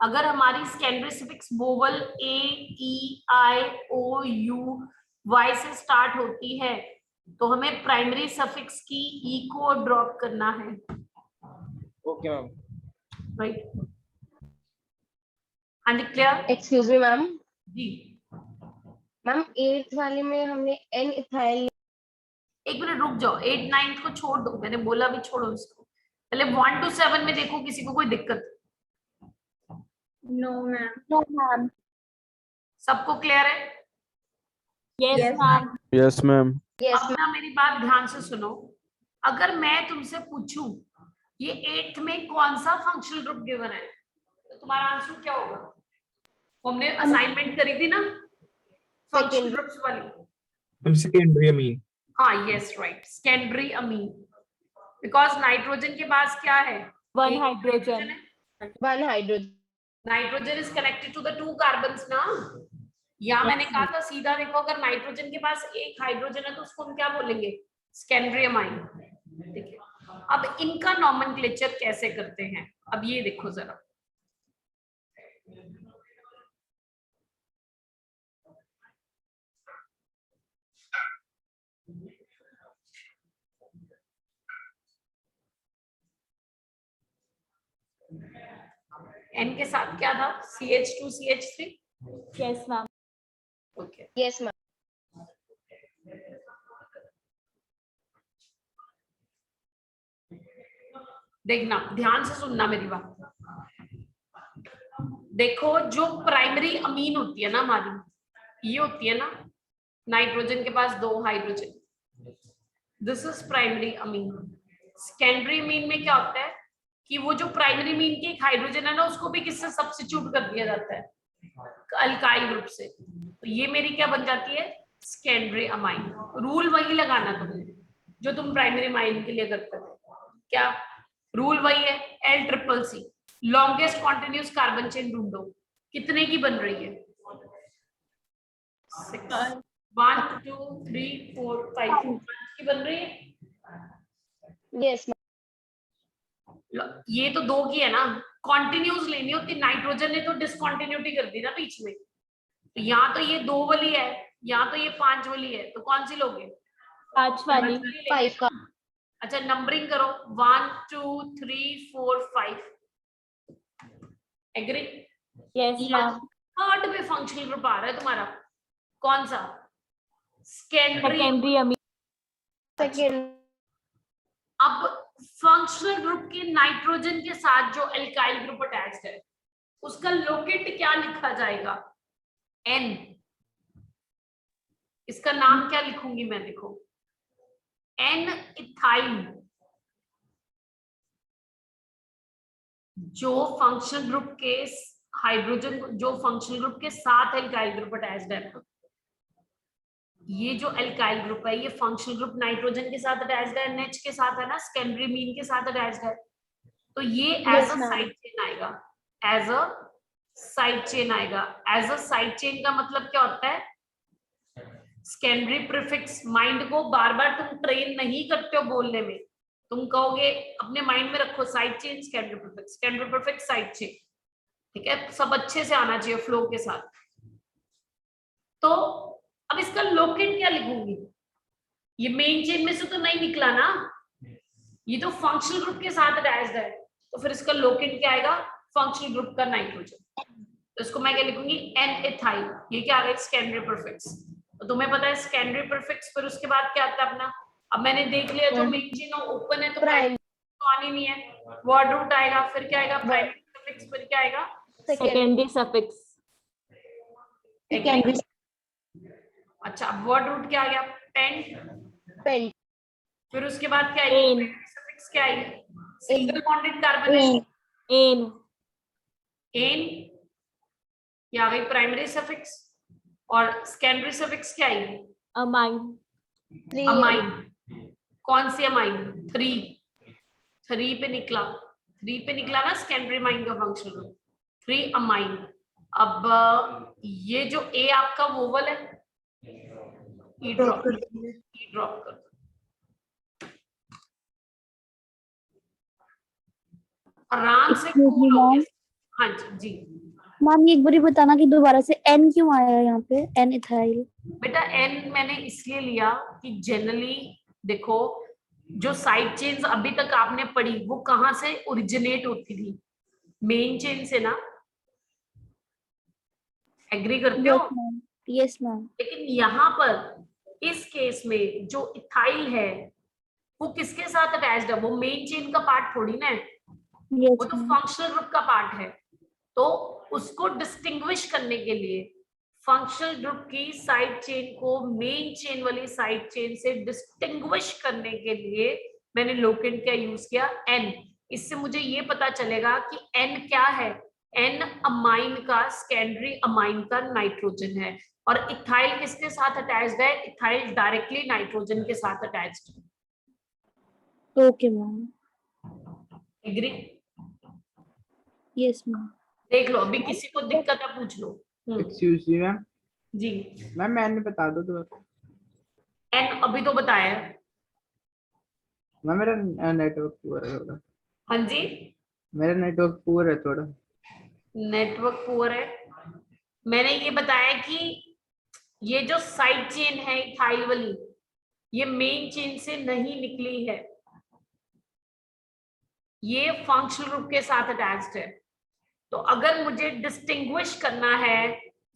अगर हमारी secondary suffix vowel A, E, I, O, U, Y से स्टार्ट होती है तो हमें प्राइमरी सफिक्स की ई को ड्रॉप करना है। Okay ma'am. राइट? हाँ जी, क्लियर? Excuse me ma'am. जी मैम 8th वाले में हमने एन इथाइल। एक मिनट रुक जाओ, 8, 9 को छोड़ दो, मैंने बोला भी छोड़ो इसको। पहले 1 to 7 में देखो किसी को कोई दिक्कत? No ma'am. No ma'am. सबको क्लियर है? Yes ma'am. Yes ma'am. Yes अब ना मेरी बात ध्यान से सुनो। अगर मैं तुमसे पूछूं ये 8th में कौन सा फंक्शनल ग्रुप गिवन है तो तुम्हारा आंसर क्या होगा? हमने असाइनमेंट करी थी ना फंक्शनल ग्रुप्स वाली। हम सेकेंडरी अमीन। हाँ, yes right, secondary amine. Because nitrogen के पास क्या है? 1 hydrogen. 1 hydrogen. Nitrogen is connected to the 2 carbons ना। या मैंने कहा था सीधा देखो, अगर नाइट्रोजन के पास एक हाइड्रोजन है तो उसको हम क्या बोलेंगे? Secondary amine. ठीक है, अब इनका नॉमेनक्लेचर कैसे करते हैं अब ये देखो जरा। एन के साथ क्या था? CH2 CH3। Yes ma'am. Okay, yes ma'am. देखना ध्यान से सुनना मेरी बात। देखो जो प्राइमरी अमीन होती है ना हमारी, ये होती है ना नाइट्रोजन के पास 2 hydrogen, this is primary amine. Secondary amine में क्या होता है कि वो जो प्राइमरी अमीन की एक हाइड्रोजन है ना उसको भी किससे सब्स्टिट्यूट कर दिया जाता है? अल्काइल ग्रुप से। तो ये मेरी क्या बन जाती है? Secondary amine. रूल वही लगाना तुमने जो तुम प्राइमरी अमाइन के लिए करते थे। क्या रूल वही है? L-CCC, longest continuous carbon chain ढूंढो, कितने की बन रही है? 6। 1 2 3 4 5 की बन रही है। Yes ma'am. ये तो 2 की है ना, कॉन्टिन्यूस लेनी होती, नाइट्रोजन ने तो डिसकॉन्टिन्यूटी कर दी ना बीच में, तो यहाँ तो ये 2 वाली है, यहाँ तो ये 5 वाली है, तो कौन सी लोगे? 5 वाली। 5 वाली लेंगे। 5 का। अच्छा नंबरिंग करो 1 2 3 4 5, एग्री? Yes ma'am. थर्ड में फंक्शनल ग्रुप आ रहा है तुम्हारा, कौन सा? सेकेंडरी। Secondary amine. सेकेंड। अब फंक्शनल ग्रुप के नाइट्रोजन के साथ जो एल्काइल ग्रुप अटैच्ड है उसका लोकेट क्या लिखा जाएगा? N। इसका नाम क्या लिखूंगी मैं, देखो N इथाइल। जो फंक्शनल ग्रुप के हाइड्रोजन, जो फंक्शनल ग्रुप के साथ एल्काइल ग्रुप अटैच्ड है, ये जो एल्काइल ग्रुप है ये फंक्शनल ग्रुप नाइट्रोजन के साथ अटैच्ड है, NH के साथ है ना, सेकेंडरी मीन के साथ अटैच्ड है, तो ये एज अ साइड चेन आएगा, एज अ साइड चेन आएगा। एज अ साइड चेन का मतलब क्या होता है? सेकेंडरी प्रीफिक्स, माइंड को बार बार तुम ट्रेन नहीं करते हो बोलने में, तुम कहोगे अपने माइंड में रखो side chain secondary prefix, secondary prefix side chain, ठीक है, सब अच्छे से आना चाहिए फ्लो के साथ। तो अब इसका लोकेट क्या लिखूंगी? ये मेन चेन में से तो नहीं निकला ना, ये तो फंक्शनल ग्रुप के साथ अटैच्ड है, तो फिर इसका लोकेट क्या आएगा? फंक्शनल ग्रुप का नाइट्रोजन। तो इसको मैं क्या लिखूंगी? N ethyl. ये क्या आ गया? Secondary prefix. तो तुम्हें पता है सेकेंडरी प्रीफिक्स, फिर उसके बाद क्या आता है अपना? अब मैंने देख लिया जो मेन चेन ओपन है तो प्राइमरी तो आनी नहीं है, वर्ड रूट आएगा, फिर क्या आएगा? प्राइमरी सफिक्स, फिर क्या आएगा? Secondary suffix. सेकेंडरी। अच्छा वर्ड रूट क्या आ गया? पेंट। फिर उसके बाद क्या आएगी? एन। सफिक्स क्या आएगी? सिंगल बॉन्डेड कार्बन है, एन। एन, ये आ गई प्राइमरी सफिक्स। और सेकेंडरी सफिक्स क्या आएगी? अमाइन। अमाइन। कौन सी अमाइन? 3 पे निकला, 3 पे निकला ना सेकेंडरी अमाइन का फंक्शनल ग्रुप, 3 अमाइन। अब ये जो ए आपका वोवल है, ई ड्रॉप कर दो। आराम से कूल हो गया। हाँ जी जी मैम ये एक बार बताना कि दोबारा से एन क्यों आया यहाँ पे? एन इथाइल बेटा, एन मैंने इसलिए लिया कि जनरली देखो जो साइड चेन्स अभी तक आपने पढ़ी वो कहाँ से ओरिजिनेट होती थी? मेन चेन से ना, एग्री करते हो? Yes ma'am. लेकिन यहाँ पर इस केस में जो इथाइल है वो किसके साथ अटैच्ड है? वो मेन चेन का पार्ट थोड़ी ना है, वो तो फंक्शनल ग्रुप का पार्ट है। तो उसको डिस्टिंग्विश करने के लिए फंक्शनल ग्रुप की साइड चेन को मेन चेन वाली साइड चेन से डिस्टिंग्विश करने के लिए मैंने लोकेंट क्या यूज किया? एन। इससे मुझे ये पता चलेगा कि एन क्या है? एन अमाइन का, सेकेंडरी अमाइन का नाइट्रोजन है। और इथाइल किसके साथ अटैच्ड है? इथाइल डायरेक्टली नाइट्रोजन के साथ अटैच्ड है। Okay ma'am. Agree? Yes ma'am. देख लो, अभी किसी को दिक्कत है पूछ लो। Excuse me ma'am. जी मैम मैंने बता दो तो। एन अभी तो बताया है। मैम मेरा नेटवर्क पुअर है थोड़ा। हाँ जी, मेरा नेटवर्क पुअर है थोड़ा। नेटवर्क पुअर है। मैंने ये बताया कि ये जो साइड चेन है इथाइल वाली, ये मेन चेन से नहीं निकली है, ये फंक्शनल ग्रुप के साथ अटैच्ड है। तो अगर मुझे डिस्टिंग्विश करना है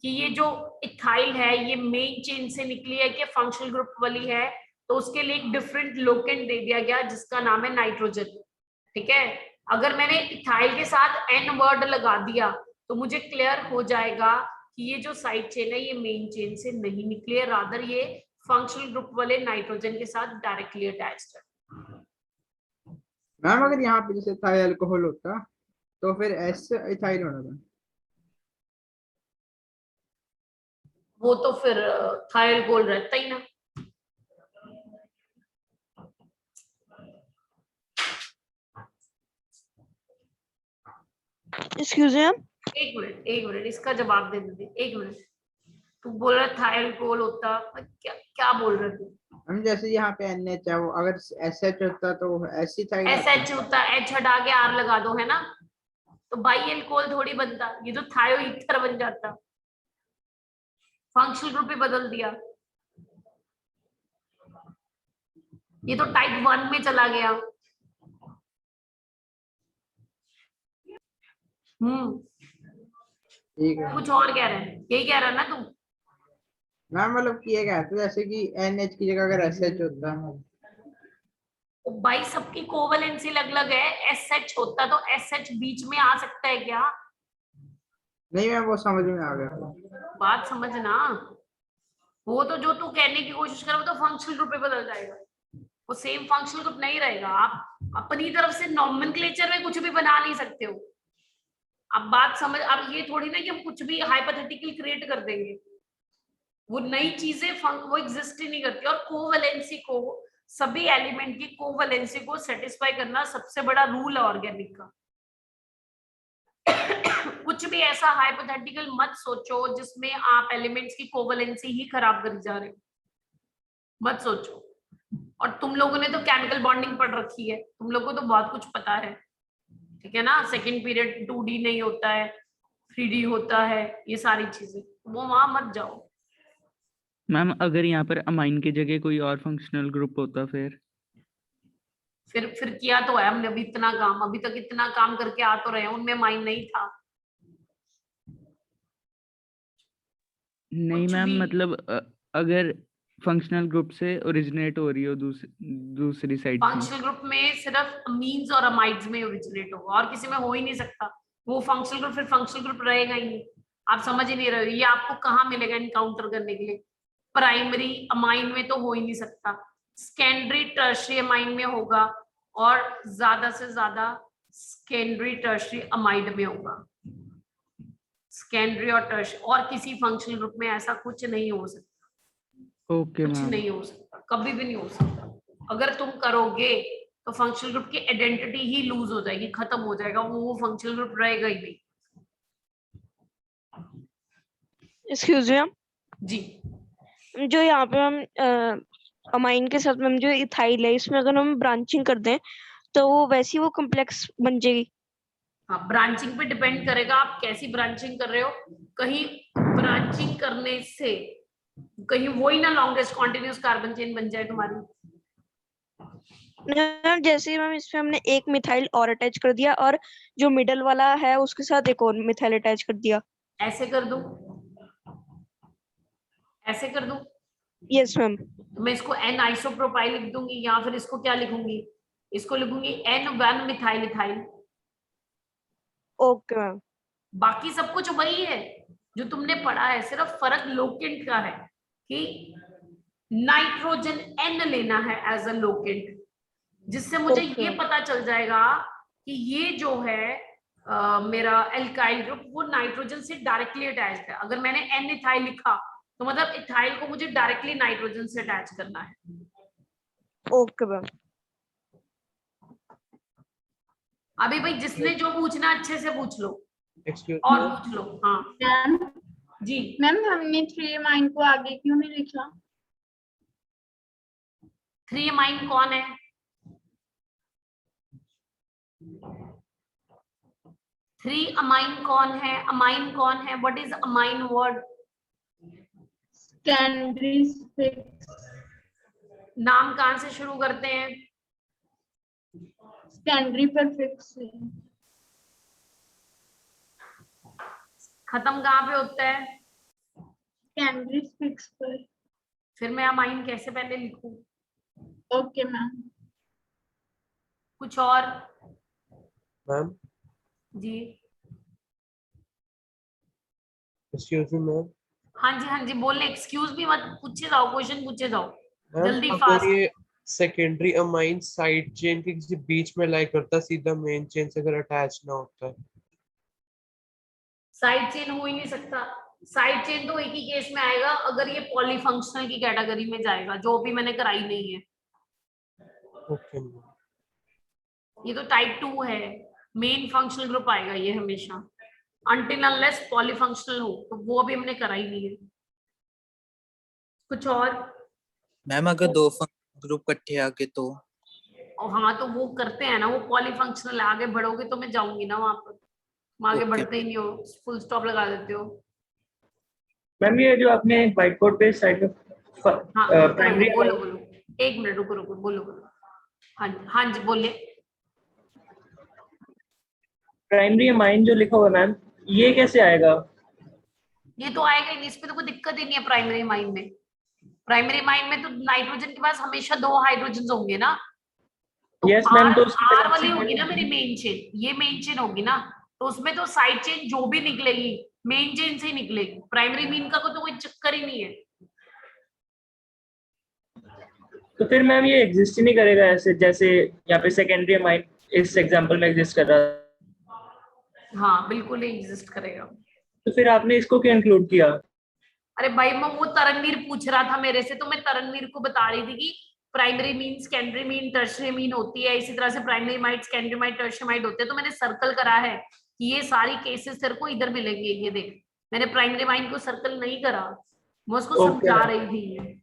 कि ये जो इथाइल है ये मेन चेन से निकली है कि फंक्शनल ग्रुप वाली है, तो उसके लिए एक डिफरेंट लोकेंट दे दिया गया जिसका नाम है नाइट्रोजन। ठीक है, अगर मैंने इथाइल के साथ एन वर्ड लगा दिया तो मुझे क्लियर हो जाएगा कि ये जो साइड चेन है ये मेन चेन से नहीं निकली है, रादर ये फंक्शनल ग्रुप वाले नाइट्रोजन के साथ डायरेक्टली अटैच्ड है। मैम अगर यहाँ पे जैसे इथाइल अल्कोहल होता तो फिर एस इथाइल होना था। वो तो फिर थाइल गोल रहता ही ना। Excuse me. एक मिनट इसका जवाब दे दे। एक मिनट, तू बोल रहा थाइल गोल होता, क्या क्या बोल रहे तू? हम जैसे यहाँ पे NH है, वो अगर SH होता तो ऐसी साइड SH होता, H हटा के R लगा दो, है ना, तो बाई एल्कोहल थोड़ी बनता, ये तो थायो ईथर बन जाता। फंक्शनल ग्रुप ही बदल दिया, ये तो टाइप 1 में चला गया। ठीक है कुछ और कह रहे हैं, यही कह रहा है ना तू? मैम, मतलब कि ये कहते जैसे कि NH की जगह अगर SH होता। भाई सबकी कोवलेंसी अलग अलग है, SH होता तो SH बीच में आ सकता है क्या? नहीं मैम, वो समझ में आ गया। बात समझना, वो तो जो तू कहने की कोशिश कर, वो तो फंक्शनल ग्रुप पे बदल जाएगा, वो सेम फंक्शनल ग्रुप नहीं रहेगा। आप अपनी तरफ से नॉमेनक्लेचर में कुछ भी बना नहीं सकते हो। अब बात समझ, अब ये थोड़ी ना कि हम कुछ भी हाइपोथेटिकल क्रिएट कर देंगे, वो नई चीजें वो एग्जिस्ट ही नहीं करती। और कोवैलेंसी को, सभी एलिमेंट की कोवैलेंसी को सेटिस्फाई करना सबसे बड़ा रूल है ऑर्गेनिक का। कुछ भी ऐसा हाइपोथेटिकल मत सोचो जिसमें आप एलिमेंट्स की कोवैलेंसी ही खराब करी जा रहे हो, मत सोचो। और तुम लोगों ने तो केमिकल बॉन्डिंग पढ़ रखी है, तुम लोगों को तो बहुत कुछ पता है, ठीक है ना। सेकंड पीरियड 2D नहीं होता है, 3D होता है, ये सारी चीजें, वो वहां मत जाओ। मैम अगर यहाँ पर अमाइन की जगह कोई और फंक्शनल ग्रुप होता फिर किया तो है हमने अभी इतना काम, अभी तक इतना काम करके आ तो रहे हैं, उनमें माइंड नहीं था। नहीं कुछ मैम, भी। मतलब अगर फंक्शनल ग्रुप से ओरिजिनेट हो रही हो दूसरी साइड से। फंक्शनल ग्रुप में सिर्फ अमीन्स और अमाइड्स में ओरिजिनेट होगा, और किसी में हो ही नहीं सकता। वो फंक्शनल ग्रुप फिर फंक्शनल ग्रुप रहेगा ही नहीं। आप समझ ही नहीं रहे हो, ये आपको कहाँ मिलेगा इनकाउंटर करने के लिए? प्राइमरी अमाइन में तो हो ही नहीं सकता, सेकेंडरी टर्शियरी अमाइन में होगा, और ज्यादा से ज्यादा सेकेंडरी टर्शियरी अमाइड में होगा। सेकेंडरी और टर्शियरी, और किसी फंक्शनल ग्रुप में ऐसा कुछ नहीं हो सकता। ओके कुछ मैम। नहीं हो सकता, कभी भी नहीं हो सकता। अगर तुम करोगे तो फंक्शनल ग्रुप की आइडेंटिटी ही लूज हो जाएगी, खत्म हो जाएगा, वो फंक्शनल ग्रुप रहेगा ही नहीं। एक्सक्यूज मी मैम, जी, जो यहाँ पे हम अमाइन के साथ में जो इथाइल है, इसमें अगर हम ब्रांचिंग कर दें तो वो वैसी वो कॉम्प्लेक्स बन जाएगी। हाँ, ब्रांचिंग पे डिपेंड करेगा आप कैसी ब्रांचिंग कर रहे हो। कहीं ब्रांचिंग करने से कहीं वही ना लॉन्गेस्ट कॉन्टिन्यूस कार्बन चेन बन जाए तुम्हारी। मैम जैसे मैम इसमें हमने एक मिथाइल और अटैच कर दिया, और जो मिडल वाला है उसके साथ एक और मिथाइल अटैच कर दिया। ऐसे कर दूं, ऐसे कर दूं? Yes ma'am. तो मैं इसको N आइसोप्रोपाइल लिख दूंगी, या फिर इसको क्या लिखूंगी? इसको लिखूंगी N1 methyl ethyl. Okay ma'am. बाकी सब कुछ वही है जो तुमने पढ़ा है, सिर्फ फर्क लोकेंट का है कि नाइट्रोजन N लेना है एज अ लोकेंट, जिससे मुझे ये पता चल जाएगा कि ये जो है मेरा एल्काइल ग्रुप वो नाइट्रोजन से डायरेक्टली अटैच्ड है। अगर मैंने N इथाइल लिखा तो मतलब इथाइल को मुझे डायरेक्टली नाइट्रोजन से अटैच करना है। Okay ma'am. अभी भाई जिसने जो पूछना अच्छे से पूछ लो, एक्सक्यूज और पूछ लो। हाँ मैम जी, मैम हमने 3 अमाइन को आगे क्यों नहीं लिखा? 3 अमाइन कौन है? 3 अमाइन कौन है? अमाइन कौन है? What is amine word? Secondary suffix. नाम कहां से शुरू करते हैं? सेकेंडरी प्रीफिक्स से। खत्म कहां पे होता है? सेकेंडरी सफिक्स पर। फिर मैं अमाइन कैसे पहले लिखूं? Okay ma'am. कुछ और? मैम, जी एक्सक्यूज मी मैम। हाँ जी बोले, एक्सक्यूज भी मत पूछे जाओ, क्वेश्चन पूछे जाओ जल्दी मैम, फास्ट। अगर ये सेकेंडरी अमाइन साइड चेन के किसी बीच में लाई करता, सीधा मेन चेन से अगर अटैच ना होता है? साइड चेन हो ही नहीं सकता। साइड चेन तो एक ही केस में आएगा अगर ये पॉलीफंक्शनल की कैटेगरी में जाएगा, जो भी मैंने कराई नहीं है। Okay ma'am. ये तो टाइप 2 है, मेन फंक्शनल ग्रुप आएगा ये हमेशा, अनटिल अनलेस पॉलीफंक्शनल हो, तो वो अभी हमने कराई नहीं है। कुछ और? मैम अगर दो ग्रुप इकट्ठे आ गए तो और हाँ तो वो करते हैं ना, वो पॉलीफंक्शनल। आगे बढ़ोगे तो मैं जाऊंगी ना वहां पर, तुम आगे Okay. बढ़ते ही नहीं हो, फुल स्टॉप लगा देते हो। मैम ये जो आपने व्हाइट बोर्ड पे साइड में हाँ प्राइमरी बोलो बोलो, एक मिनट रुको रुको, बोलो बोलो। हाँ जी बोलिए। प्राइमरी अमाइन जो लिखा हुआ है मैम, ये कैसे आएगा? ये तो आएगा ही नहीं, इस पे तो कोई दिक्कत ही नहीं है। प्राइमरी अमाइन में, प्राइमरी अमाइन में तो नाइट्रोजन के पास हमेशा 2 हाइड्रोजन होंगे ना। तो यस मैम, तो आर वाली होगी ना मेरी मेन चेन, ये मेन चेन होगी ना, तो उसमें तो साइड चेन जो भी निकलेगी मेन चेन से ही निकलेगी। प्राइमरी मीन का तो कोई चक्कर ही नहीं है। तो फिर मैम ये एग्जिस्ट ही नहीं करेगा ऐसे, जैसे यहाँ पे सेकेंडरी अमाइन इस एग्जांपल में एग्जिस्ट कर रहा है। हाँ बिल्कुल ही एग्जिस्ट करेगा। तो फिर आपने इसको क्यों इंक्लूड किया? अरे भाई वो तरनवीर पूछ रहा था मेरे से, तो मैं तरनवीर को बता रही थी कि primary mean, secondary mean, tertiary mean होती है, इसी तरह से primary might, secondary might, tertiary might होते हैं। तो मैंने सर्कल करा है कि ये सारी केसेस तेरे को इधर मिलेंगे। ये देख, मैंने प्राइमरी माइट को सर्कल नहीं करा, मैं उसको समझा रही थी।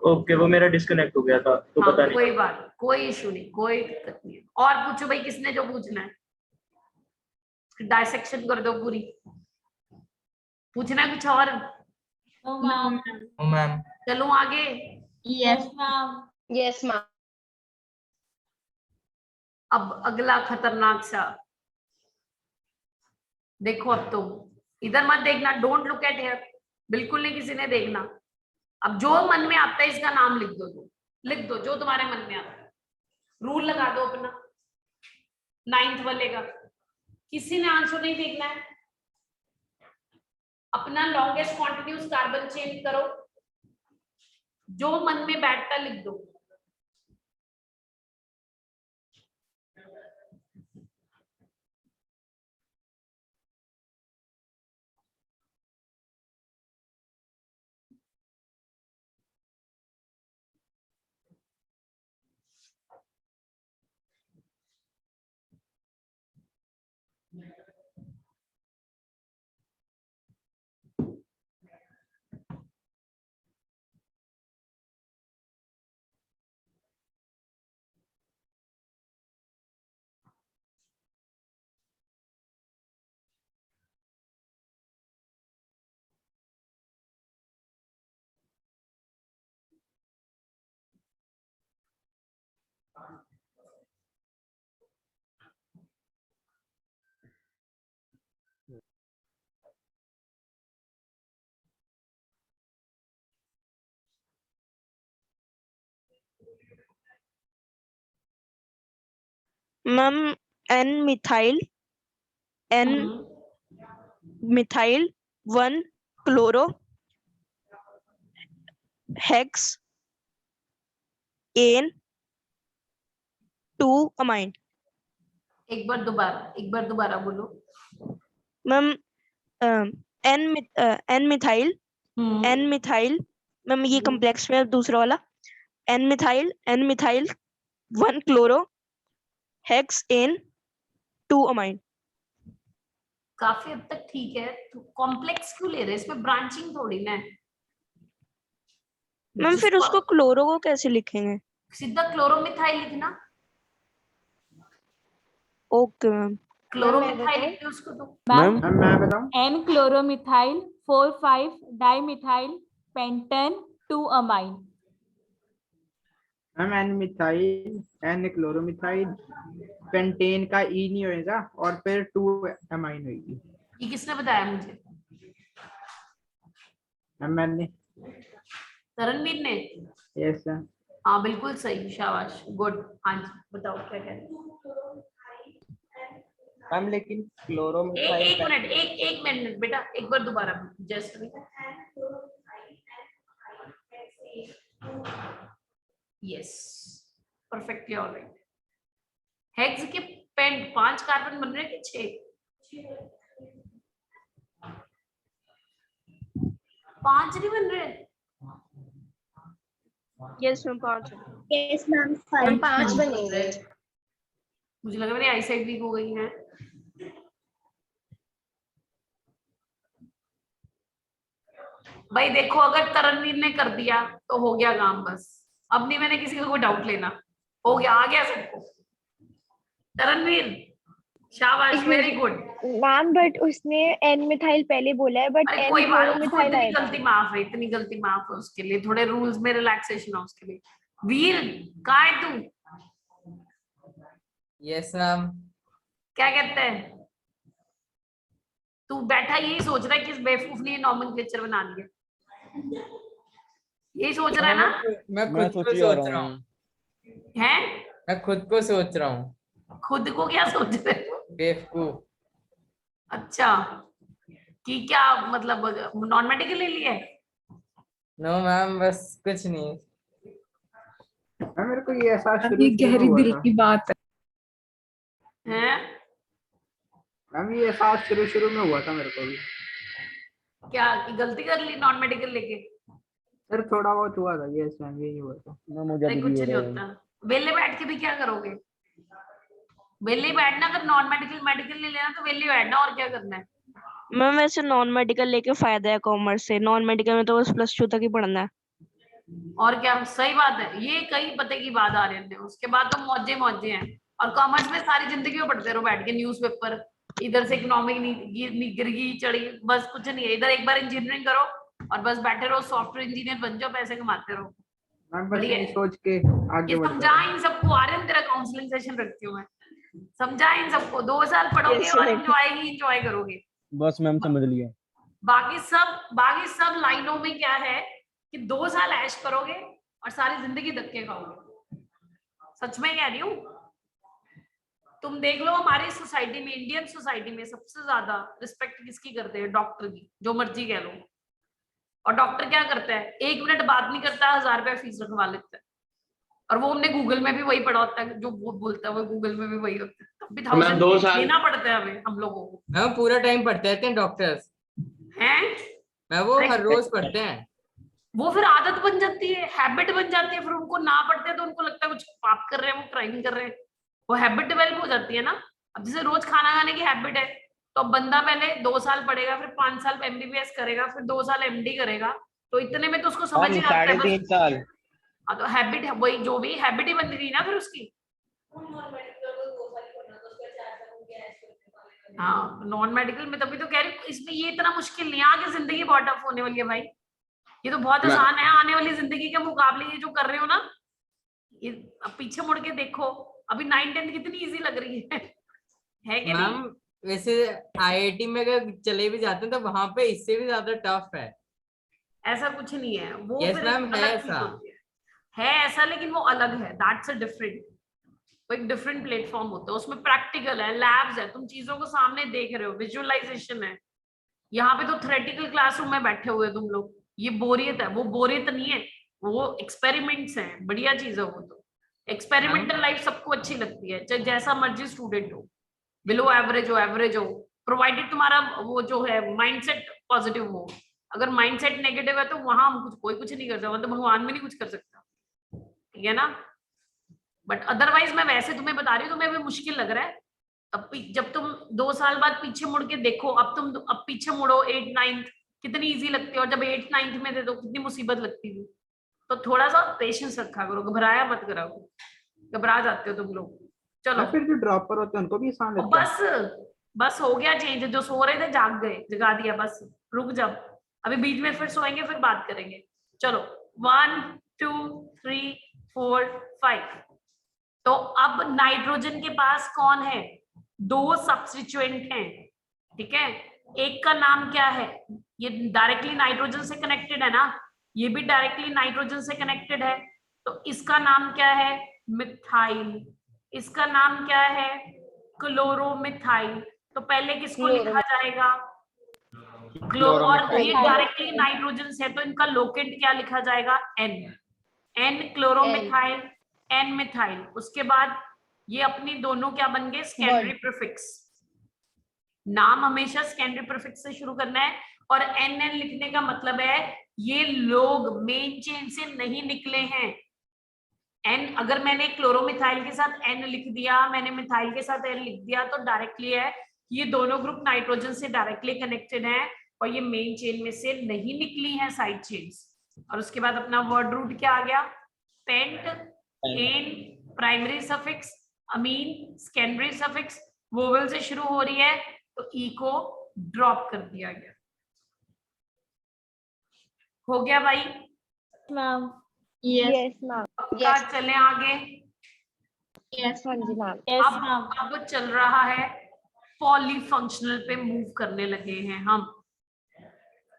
ओके, वो मेरा डिस्कनेक्ट हो गया था तो हाँ, पता नहीं। कोई बात, कोई इशू नहीं, कोई दिक्कत नहीं है। और पूछो भाई, किसने जो पूछना है, डायसेक्शन कर दो पूरी। पूछना है कुछ और? मैम चलो आगे। Yes ma'am. Yes ma'am. अब अगला खतरनाक सा देखो। अब तुम इधर मत देखना, डोंट लुक एट हियर, बिल्कुल नहीं किसी ने देखना। अब जो मन में आता है इसका नाम लिख दो, लिख दो जो तुम्हारे मन में आता है। रूल लगा दो अपना 9th वाले का। किसी ने आंसर नहीं देखना है। अपना लॉन्गेस्ट कॉन्टिन्यूस कार्बन चेन करो, जो मन में बैठता लिख दो। Ma'am N methyl, N methyl 1 chloro hex an 2 amine. एक बार दोबारा बोलो। मैम एन मिथाइल मैम, ये कॉम्प्लेक्स में दूसरा वाला N methyl 1 chloro hex an 2 amine. काफी हद तक ठीक है। तो कॉम्प्लेक्स क्यों ले रहे हैं, इसमें ब्रांचिंग थोड़ी ना है। मैम फिर उसको क्लोरो को कैसे लिखेंगे? सीधा क्लोरोमिथाइल लिखना। Okay ma'am. क्लोरोमिथाइल लिख दो उसको। तो मैम मैं बताऊं? N chloromethyl 4,5 dimethyl pentane 2 amine। Ma'am N methyl, N chloromethyl, pentane का ई नहीं होएगा और फिर 2 अमाइन होगी। ये किसने बताया मुझे? मैम मैंने। तरणवीर ने? Yes sir. हाँ बिल्कुल सही, शाबाश, गुड। हाँ जी बताओ क्या कह रहे हैं। मैम लेकिन क्लोरोमिथाइल एक मिनट बेटा, एक बार दोबारा just. Yes, perfectly alright. Hex के पेंट 5 कार्बन बन रहे कि 6? 5 नहीं बन रहे? Yes ma'am 5। यस मैम 5 5 बनेंगे। मुझे लगा मेरी आईसाइट वीक हो गई है। भाई देखो, अगर तरनवीर ने कर दिया तो हो गया काम बस। अब नहीं मैंने किसी को कोई डाउट लेना, हो गया, आ गया सबको। तरनवीर शाबाश, वेरी गुड। मैम बट उसने एन मिथाइल पहले बोला है, बट अरे एन कोई बात, क्लोरो उसको मिथाइल इतनी आएगा। गलती माफ है, इतनी गलती माफ है उसके लिए, थोड़े रूल्स में रिलैक्सेशन है उसके लिए। वीर कहाँ है तू? Yes ma'am. क्या कहते हैं? तू बैठा यही सोच रहा है किस बेवकूफ ने नॉमेनक्लेचर बना दिया, यही सोच रहा है ना? मैं खुद को सोच रहा हूँ। हैं? मैं खुद को सोच रहा हूँ। खुद को क्या सोच रहे हो? बेवकूफ। अच्छा, कि क्या मतलब नॉन मेडिकल ले लिया है? नो मैम, बस कुछ नहीं। मेरे को ये एहसास ये शुरू गहरी हुआ दिल था। की बात हैं? मैम ये एहसास शुरू में हुआ था मेरे को भी। क्या कि गलती कर ली नॉन मेडिकल लेके? सर थोड़ा बहुत हुआ था, ये मैम यही हुआ था। अरे कुछ नहीं होता, वेले बैठ के भी क्या करोगे? वेले बैठना, अगर नॉन मेडिकल मेडिकल ले लेना तो वेले बैठना, और क्या करना है? मैम वैसे नॉन मेडिकल लेके फायदा है कॉमर्स से, नॉन मेडिकल में तो बस +2 तक ही पढ़ना है। और क्या, सही बात है, ये कई पते की बात आ रही है। उसके बाद तो मौजे मौजे हैं। और कॉमर्स में सारी जिंदगी में पढ़ते रहो बैठ के न्यूज़पेपर, इधर से इकोनॉमिक गिर गई चढ़ी, बस कुछ नहीं है। इधर एक बार इंजीनियरिंग करो और बस बैठे रहो, सॉफ्टवेयर इंजीनियर बन जाओ, पैसे कमाते रहो। मैम बस बढ़िया ये है। सोच के आगे ये बढ़ समझा इन सबको, आ रहे हैं तेरा काउंसलिंग सेशन रखती हूँ मैं, समझा इन सबको। 2 साल पढ़ोगे और एंजॉय ही एंजॉय करोगे। बस मैम समझ लिया। बाकी सब लाइनों में क्या है कि 2 साल ऐश करोगे और सारी जिंदगी धक्के खाओगे। सच में कह रही हूँ। तुम देख लो हमारी सोसाइटी में, इंडियन सोसाइटी में सबसे ज्यादा रिस्पेक्ट किसकी करते हैं? डॉक्टर की, जो मर्जी कह लो। और डॉक्टर क्या करता है? 1 मिनट बात नहीं करता, 1000 रुपया फीस रखवा लेता है। और वो हमने गूगल में भी वही पढ़ा होता है, जो वो बोलता है वो गूगल में भी वही होता है। तब भी 1000 देना पड़ता है हमें, हम लोगों को। मैम पूरा टाइम पढ़ते रहते हैं डॉक्टर्स हैं? मैं वो हर रोज पढ़ते हैं। वो फिर आदत बन जाती है, हैबिट बन जाती है। फिर उनको ना पढ़ते हैं तो उनको लगता है कुछ पाप कर रहे हैं, वो क्राइम कर रहे हैं। वो हैबिट डेवलप हो जाती है ना। अब जैसे रोज खाना खाने की हैबिट है, तो अब बंदा पहले 2 साल पढ़ेगा, फिर 5 साल MBBS करेगा, फिर 2 साल MD करेगा, तो इतने में तो उसको समझ ही आता है। 3.5 साल। हाँ, तो हैबिट है वही, जो भी हैबिट ही बन गई ना फिर उसकी। हाँ, नॉन मेडिकल में तभी तो कह रही हूँ, इसमें ये इतना मुश्किल नहीं है। आगे जिंदगी बहुत टफ होने वाली है भाई, ये तो बहुत आसान है। आने वाली जिंदगी के मुकाबले ये जो कर रहे हो ना, ये अब पीछे मुड़ के देखो, अभी 9th-10th कितनी इजी लग रही है कि नहीं? मैम वैसे IIT में अगर चले भी जाते हैं तो वहां पे इससे भी ज्यादा टफ है। ऐसा कुछ नहीं है, वो Yes, फिर ma'am, है अलग चीज ऐसा। होती है ऐसा, लेकिन वो अलग है, दैट्स अ डिफरेंट, वो एक डिफरेंट प्लेटफॉर्म होता है। उसमें प्रैक्टिकल है, लैब्स है, तुम चीजों को सामने देख रहे हो, विजुअलाइजेशन है। यहाँ पे तो थ्योरेटिकल क्लासरूम में बैठे हुए तुम लोग, ये बोरियत है। वो बोरियत नहीं है, वो एक्सपेरिमेंट्स हैं, बढ़िया चीज है वो तो। एक्सपेरिमेंटल लाइफ सबको अच्छी लगती है, चाहे जैसा मर्जी स्टूडेंट हो, बिलो एवरेज हो, प्रोवाइडेड तुम्हारा वो जो है माइंडसेट पॉजिटिव हो। अगर माइंडसेट नेगेटिव है तो वहां हम कोई कुछ नहीं कर सकता, मतलब भगवान भी नहीं कुछ कर सकता, ठीक है ना। बट अदरवाइज मैं वैसे तुम्हें बता रही हूँ, तुम्हें भी मुश्किल लग रहा है। अब जब तुम 2 साल बाद पीछे मुड़ के देखो, अब पीछे मुड़ो 8th-9th कितनी इजी लगती है, और जब 8th-9th में थे तो कितनी मुसीबत लगती थी। तो थोड़ा सा पेशेंस रखा करो, घबराया मत करा करो, घबरा जाते हो तुम लोग। चलो फिर जो ड्रॉपर होते हैं उनको भी आसान लगता है। बस हो गया चेंज, जो सो रहे थे जाग गए, जगा दिया, बस रुक जाओ, अभी बीच में फिर सोएंगे, फिर बात करेंगे। चलो 1 2 3 4 5। तो अब नाइट्रोजन के पास कौन है? 2 सब्स्टिट्यूएंट हैं, ठीक है। एक का नाम क्या है? ये डायरेक्टली नाइट्रोजन से कनेक्टेड है ना, ये भी डायरेक्टली नाइट्रोजन से कनेक्टेड है। तो इसका नाम क्या है? मिथाइल। इसका नाम क्या है? क्लोरोमिथाइल। तो पहले किसको लिखा जाएगा? और ये डायरेक्टली नाइट्रोजन से, तो इनका लोकेंट क्या लिखा जाएगा? N chloromethyl, N methyl. उसके बाद ये अपनी दोनों क्या बन गए? Secondary prefix. नाम हमेशा सेकेंडरी प्रीफिक्स से शुरू करना है। और NN लिखने का मतलब है ये लोग मेन चेन से नहीं निकले हैं। N, अगर मैंने क्लोरोमिथाइल के साथ N लिख दिया, मैंने मिथाइल के साथ N लिख दिया, तो डायरेक्टली है ये दोनों ग्रुप नाइट्रोजन से डायरेक्टली कनेक्टेड हैं। और ये मेन चेन में से नहीं निकली है साइड चेन्स, और उसके बाद अपना वर्ड रूट क्या आ गया, पेंट, एन प्राइमरी सफिक्स, अमीन सेकेंडरी सफिक्स, वोवेल से शुरू हो रही है तो ई को ड्रॉप कर दिया गया। हो गया भाई? मैम। Yes ma'am. पक्का? चले आगे। यस हाँ जी मैम। Yes ma'am. अब चल रहा है पॉलीफंक्शनल पे मूव करने लगे हैं हम।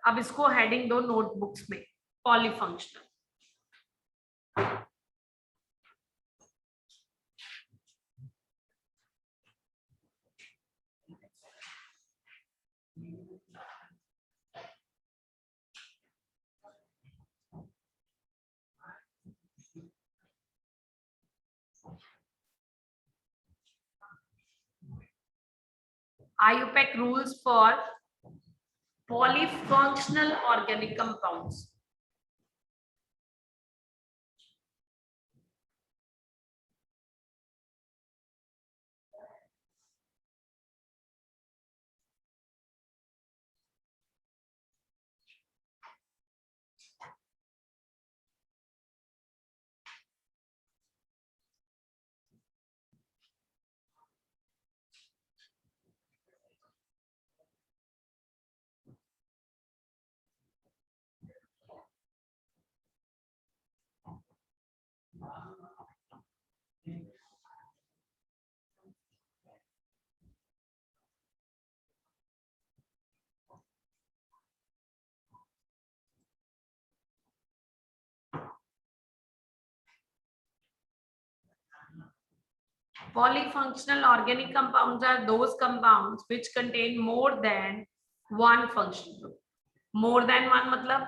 अब इसको हेडिंग दो नोटबुक्स में, polyfunctional. IUPAC rules for polyfunctional organic compounds. Polyfunctional organic compounds are those compounds which contain more than one functional group. More than one मतलब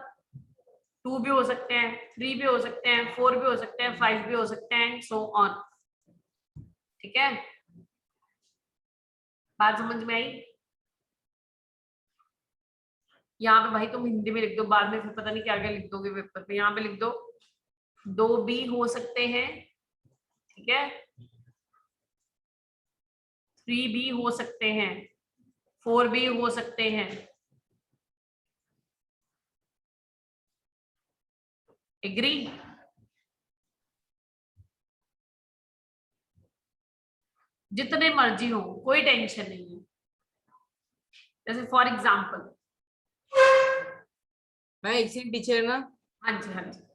2 भी हो सकते हैं, 3 भी हो सकते हैं, 4 भी हो सकते हैं, 5 भी हो सकते हैं, so on. ठीक है, बात समझ में आई? यहाँ पे भाई तुम हिंदी में लिख दो, बाद में फिर पता नहीं क्या क्या लिख दोगे पेपर पे। यहाँ पे लिख दो 2 भी हो सकते हैं, ठीक है, 3 भी हो सकते हैं, 4 भी हो सकते हैं। एग्री? जितने मर्जी हो, कोई टेंशन नहीं है। जैसे फॉर एग्जाम्पल मैं एक सी टीचर ना। हाँ जी हाँ जी।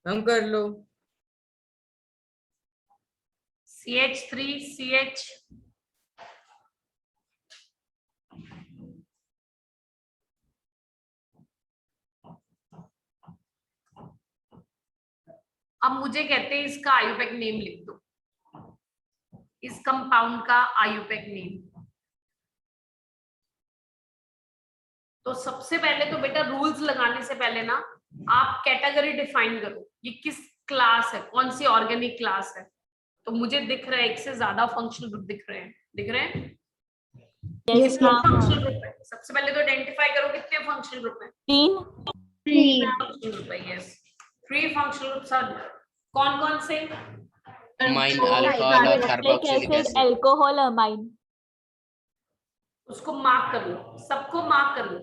हम कर लो। CH3CH अब मुझे कहते हैं इसका आयुपैक नेम लिख दो, इस कंपाउंड का आयुपैक नेम। तो सबसे पहले तो बेटा रूल्स लगाने से पहले ना आप कैटेगरी डिफाइन करो, ये किस क्लास है, कौन सी ऑर्गेनिक क्लास है। तो मुझे दिख रहा है एक से ज्यादा फंक्शनल ग्रुप दिख रहे हैं, दिख रहे हैं? Yes, ma'am. फंक्शनल ग्रुप है। सबसे पहले तो आइडेंटिफाई करो कितने फंक्शनल ग्रुप हैं। 3 फंक्शनल ग्रुप है, यस। 3 फंक्शनल ग्रुप्स आर कौन कौन से? अमाइन, अल्कोहल और कार्बोक्सिलिक एसिड। Alcohol, amine. उसको मार्क कर लो, सबको मार्क कर लो,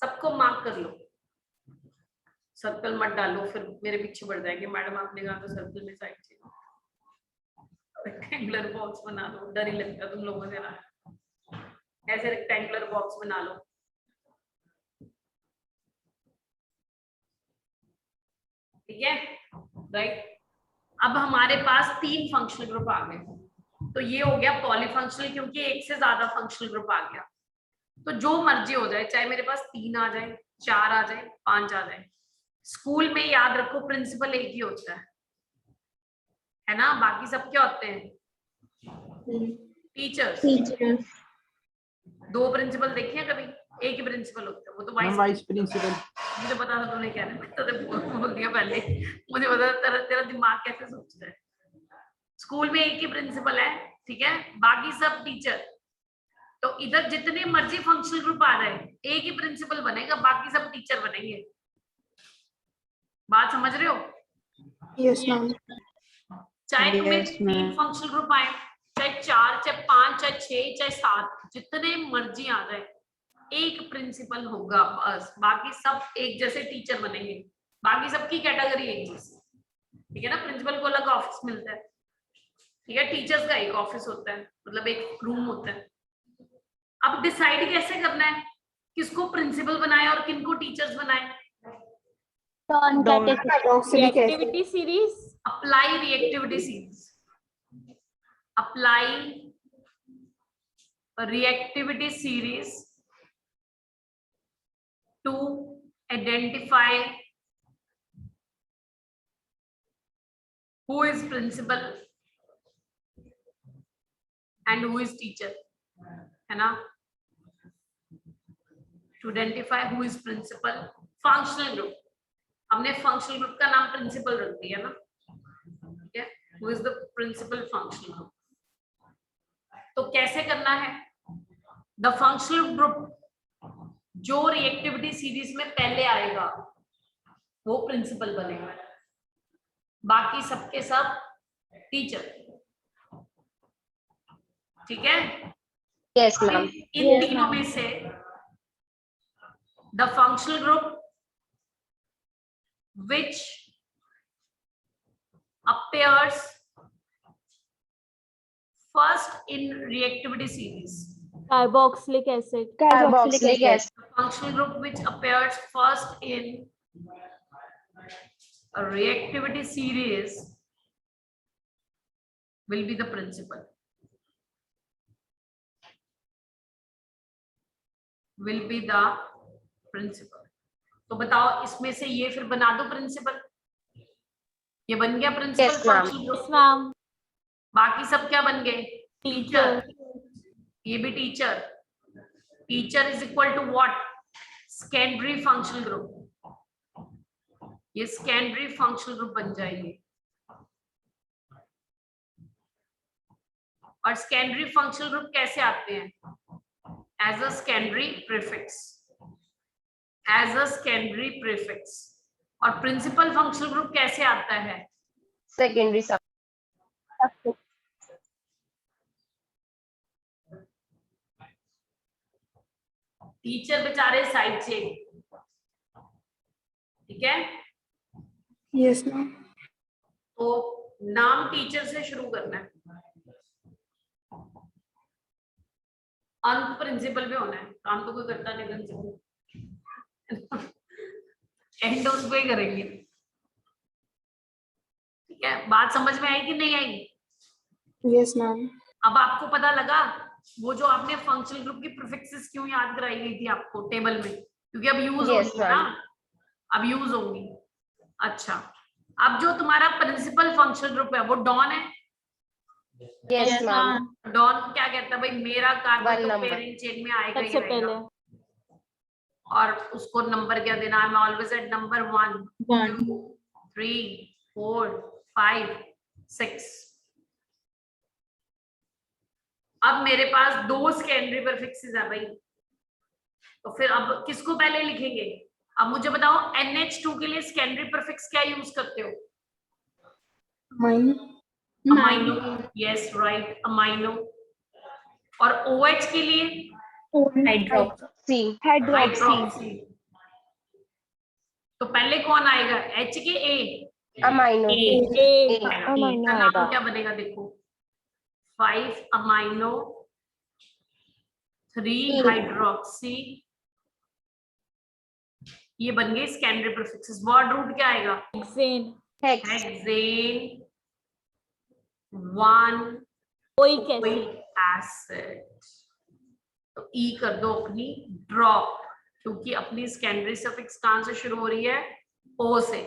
सबको मार्क कर लो। सर्कल मत डालो, फिर मेरे पीछे बढ़ जाएंगे, मैडम आपने कहा तो सर्कल में साइड चाहिए। रेक्टेंगुलर बॉक्स बना लो, डर ही लगता है तुम लोगों से ना, ऐसे रेक्टेंगुलर बॉक्स बना लो। ठीक है, राइट। अब हमारे पास 3 फंक्शनल ग्रुप आ गए, तो ये हो गया पॉलीफंक्शनल, क्योंकि एक से ज्यादा फंक्शनल ग्रुप आ गया। तो जो मर्जी हो जाए, चाहे मेरे पास 3 आ जाए, 4 आ जाए, 5 आ जाए, स्कूल में याद रखो प्रिंसिपल एक ही होता है ना, बाकी सब क्या होते हैं? टीचर्स। 2 प्रिंसिपल देखे हैं कभी? एक ही प्रिंसिपल होता है, वो तो वाइस प्रिंसिपल। मुझे पता था तुमने क्या बोल दिया पहले, मुझे पता था तेरा दिमाग कैसे सोचता है। स्कूल में एक ही प्रिंसिपल है, ठीक है, बाकी सब टीचर। तो इधर जितने मर्जी फंक्शनल ग्रुप आ रहे हैं एक ही प्रिंसिपल बनेगा, बाकी सब टीचर बनेंगे। बात समझ रहे हो? Yes ma'am. चाहे तुम्हें Yes, 3 ma'am. फंक्शनल ग्रुप आए, चाहे 4, चाहे 5, चाहे 6, चाहे 7, जितने मर्जी आ जाए एक प्रिंसिपल होगा बस, बाकी सब एक जैसे टीचर बनेंगे, बाकी सबकी कैटेगरी एक जैसी। ठीक है ना? प्रिंसिपल को अलग ऑफिस मिलता है, ठीक है, टीचर्स का एक ऑफिस होता है, मतलब एक रूम होता है। अब डिसाइड कैसे करना है किसको प्रिंसिपल बनाए और किनको टीचर्स बनाए? Reactivity series. Apply reactivity series, apply reactivity series to identify who is principal and who is teacher, है ना? To identify who is principal, functional group, हमने functional group का नाम principal रख दिया ना, ठीक है? Who is the principal functional group? तो कैसे करना है? The functional group जो रिएक्टिविटी सीरीज में पहले आएगा वो प्रिंसिपल बनेगा, बाकी सबके सब टीचर। ठीक है? Yes ma'am. इन तीनों में से the functional group which appears first in reactivity series, Carboxylic acid. Carboxylic acid. functional group which appears first in a reactivity series will be the principal, will be the principal। तो बताओ इसमें से ये फिर बना दो प्रिंसिपल, ये बन गया principal. Yes, ma'am. Yes, ma'am. बाकी सब क्या बन गए? Teacher. ये भी teacher. Teacher is equal to what? Secondary functional group, ये सेकेंडरी फंक्शनल ग्रुप बन जाएंगे। और सेकेंडरी फंक्शनल ग्रुप कैसे आते हैं? As a secondary prefix, as a secondary prefix. और प्रिंसिपल फंक्शनल ग्रुप कैसे आता है? सेकेंडरी सब। टीचर बेचारे साइड से, ठीक है? Yes ma'am. तो नाम टीचर से शुरू करना है, अंत प्रिंसिपल पे होना है। काम तो कोई करता नहीं प्रिंसिपल, एंड उस पे करेंगे। ठीक है? बात समझ में आई कि नहीं आई? Yes ma'am. अब आपको पता लगा वो जो आपने फंक्शनल ग्रुप की प्रीफिक्सेस क्यों याद कराई गई थी आपको टेबल में? क्योंकि अब यूज Yes, होगी ना, अब यूज होगी। अच्छा, अब जो तुम्हारा प्रिंसिपल फंक्शनल ग्रुप है वो डॉन है। Yes ma'am. डॉन क्या कहता है? भाई मेरा कार्बन One तो number. पेरेंट चेन में आएगा ही सबसे आएगा। पहले और उसको नंबर क्या देना? मैं ऑलवेज एट नंबर 1 1 2 3 4 5 6। अब मेरे पास 2 सेकेंडरी प्रीफिक्सेस है भाई, तो फिर अब किसको पहले लिखेंगे? अब मुझे बताओ NH2 के लिए सेकेंडरी प्रीफिक्स क्या यूज करते हो? अमाइनो। Yes right, amino. और OH के लिए हाइड्रोक्सी। हाइड्रोक्सी। तो पहले कौन आएगा? H के A? अमाइनो। इसका नाम क्या बनेगा? देखो, 5 अमाइनो 3 हाइड्रोक्सी, ये बन गए सेकेंडरी प्रीफिक्सेस। वर्ड रूट क्या आएगा? Hexane. Hexane 1 oic acid. Acid. तो E कर दो अपनी ड्रॉप, क्योंकि अपनी सेकेंडरी सफिक्स कहां से शुरू हो रही है? O से।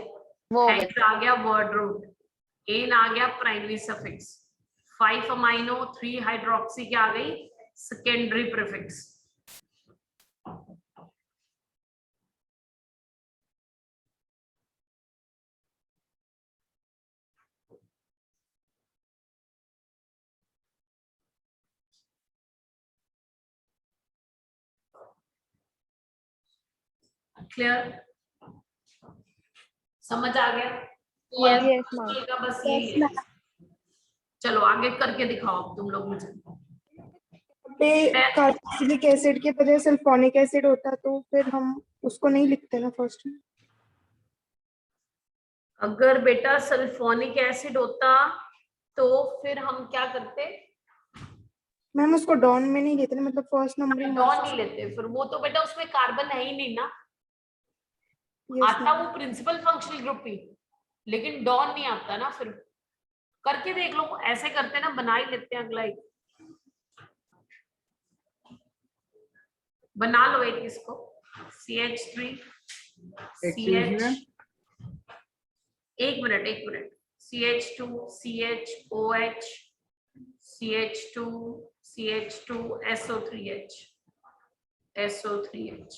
हेक्स आ गया वर्ड रूट, एन आ गया प्राइमरी सफिक्स, 5 अमाइनो 3 हाइड्रोक्सी क्या आ गई? Secondary prefix. क्लियर? समझ आ गया? Yes, ma'am. का बस यही है। चलो आगे करके दिखाओ अब तुम लोग मुझे। कार्बोक्सिलिक एसिड के बजाय सल्फोनिक एसिड होता तो फिर हम उसको नहीं लिखते ना फर्स्ट में। अगर बेटा सल्फोनिक एसिड होता तो फिर हम क्या करते? मैम उसको डॉन में नहीं लेते ना, मतलब फर्स्ट नंबरिंग डॉन नहीं लेते, फिर वो तो बेटा उसमें कार्बन है ही नहीं ना। आता वो प्रिंसिपल फंक्शनल ग्रुप ही, लेकिन डॉन नहीं आता ना। फिर करके देख लो, ऐसे करते ना, बना ही लेते हैं। अगला एक बना लो, एक इसको CH3 CH, एक minute, CH2 CHOH CH2 CH2 SO3H SO3H।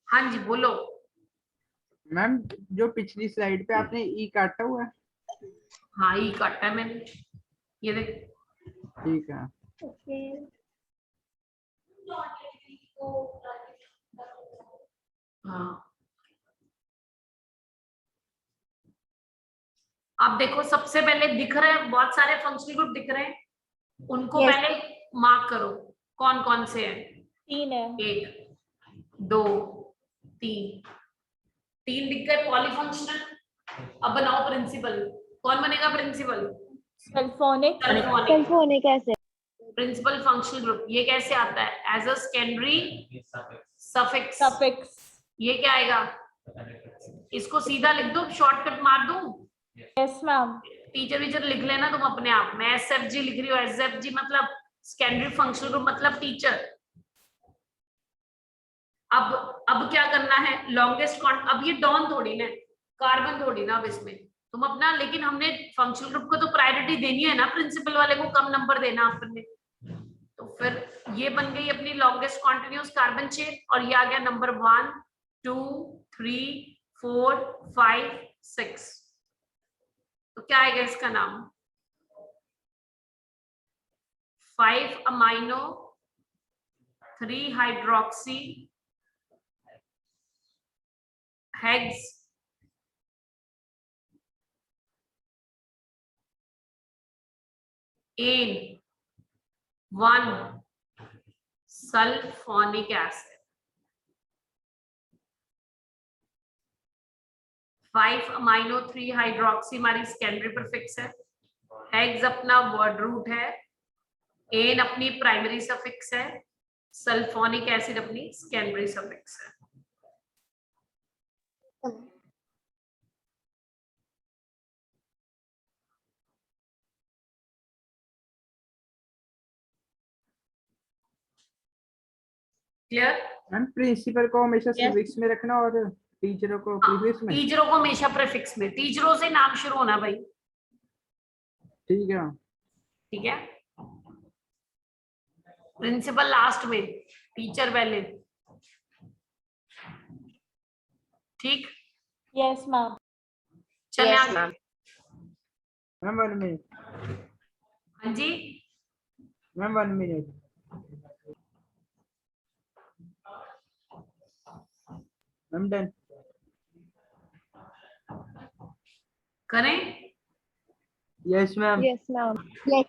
हाँ जी बोलो। मैम जो पिछली स्लाइड पे आपने ई काटा हुआ है? हाँ ई काटा है मैंने, ये देख। ठीक है। हाँ आप देखो, सबसे पहले दिख रहे हैं बहुत सारे फंक्शनल ग्रुप दिख रहे हैं, उनको Yes. पहले मार्क करो कौन कौन से हैं। 3 है। 1 2 3 दिख गए पॉलीफंक्शनल। अब बनाओ प्रिंसिपल। कौन बनेगा principal? Sulfonic sulfonic acid. Principal functional group ये कैसे आता है? As a secondary suffix. ये क्या आएगा? इसको सीधा लिख दो, शॉर्टकट मार दूं? Yes ma'am. टीचर लिख लेना तुम अपने आप। मैं SFG लिख रही हूँ। SFG मतलब सेकेंडरी फंक्शनल ग्रुप, मतलब टीचर। अब क्या करना है? Longest can't. अब ये डॉन थोड़ी ना, कार्बन थोड़ी ना। अब इसमें तुम अपना, लेकिन हमने फंक्शनल ग्रुप को तो प्रायोरिटी देनी है ना, प्रिंसिपल वाले को कम नंबर देना आपने। तो फिर ये बन गई अपनी लॉन्गेस्ट कॉन्टिन्यूस कार्बन चेन, और ये आ गया नंबर 1 2 3 4 5 6। तो क्या आएगा इसका नाम? 5 amino 3 hydroxy hex an 1 sulfonic acid. 5 amino 3 hydroxy हमारी सेकेंडरी प्रीफिक्स है। हेक्स अपना वर्ड रूट है। एन अपनी प्राइमरी सफिक्स है। सल्फोनिक एसिड अपनी सेकेंडरी सफिक्स है। क्लियर? मैम प्रिंसिपल को हमेशा सफिक्स में रखना और टीचरों को प्रीफिक्स में। टीचरों को हमेशा प्रीफिक्स में, टीचरों से नाम शुरू होना भाई। ठीक है। ठीक है, प्रिंसिपल लास्ट में, टीचर पहले। ठीक? Yes ma'am. चले आगे। Ma'am 1 minute. हाँ जी मैम 1 मिनट। मैम डन करें? Yes ma'am. Yes ma'am. Yes.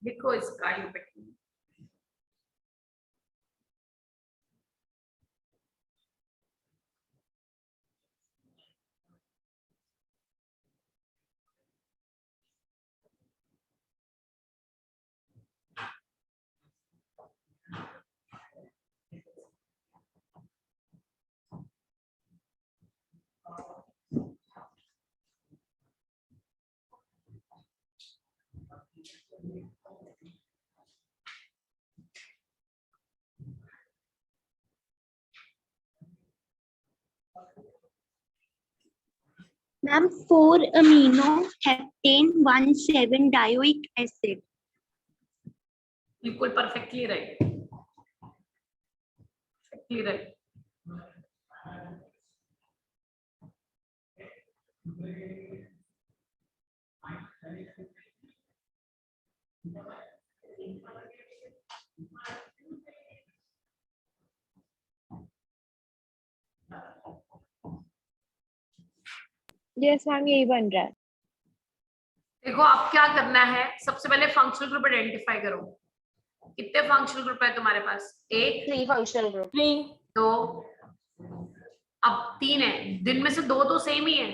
देखो इसका ये pattern. Ma'am 4 amino heptane 17 dioic acid. बिल्कुल perfectly right, perfectly right. Yes ma'am यही बन रहा है। देखो अब क्या करना है, सबसे पहले फंक्शनल ग्रुप आइडेंटिफाई करो। कितने फंक्शनल ग्रुप है तुम्हारे पास? एक, 3 फंक्शनल ग्रुप। 3 दो, अब 3 है, दिन में से 2 तो सेम ही है।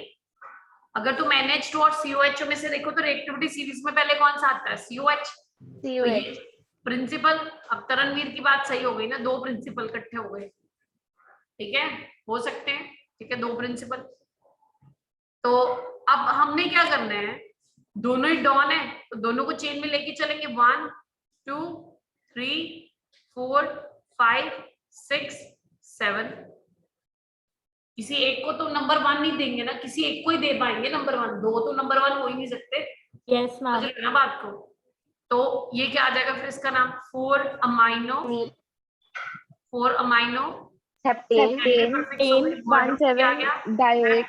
अगर तुम NH2 और COH में से देखो तो रिएक्टिविटी सीरीज में पहले कौन सा आता है? COH। तो ये प्रिंसिपल, अब तरणवीर की बात सही हो गई ना, 2 प्रिंसिपल इकट्ठे हो गए, ठीक है, हो सकते हैं, ठीक है, 2 प्रिंसिपल। तो अब हमने क्या करना है, दोनों ही डॉन है तो दोनों को चेन में लेके चलेंगे। 1 2 3 4 5 6 7। किसी एक को तो नंबर 1 नहीं देंगे ना, किसी एक को ही दे पाएंगे नंबर 1, 2 तो नंबर 1 हो ही नहीं सकते। Yes ma'am. समझ रहे ना बात को? तो ये क्या आ जाएगा फिर इसका नाम? 4 amino heptane 17 dioic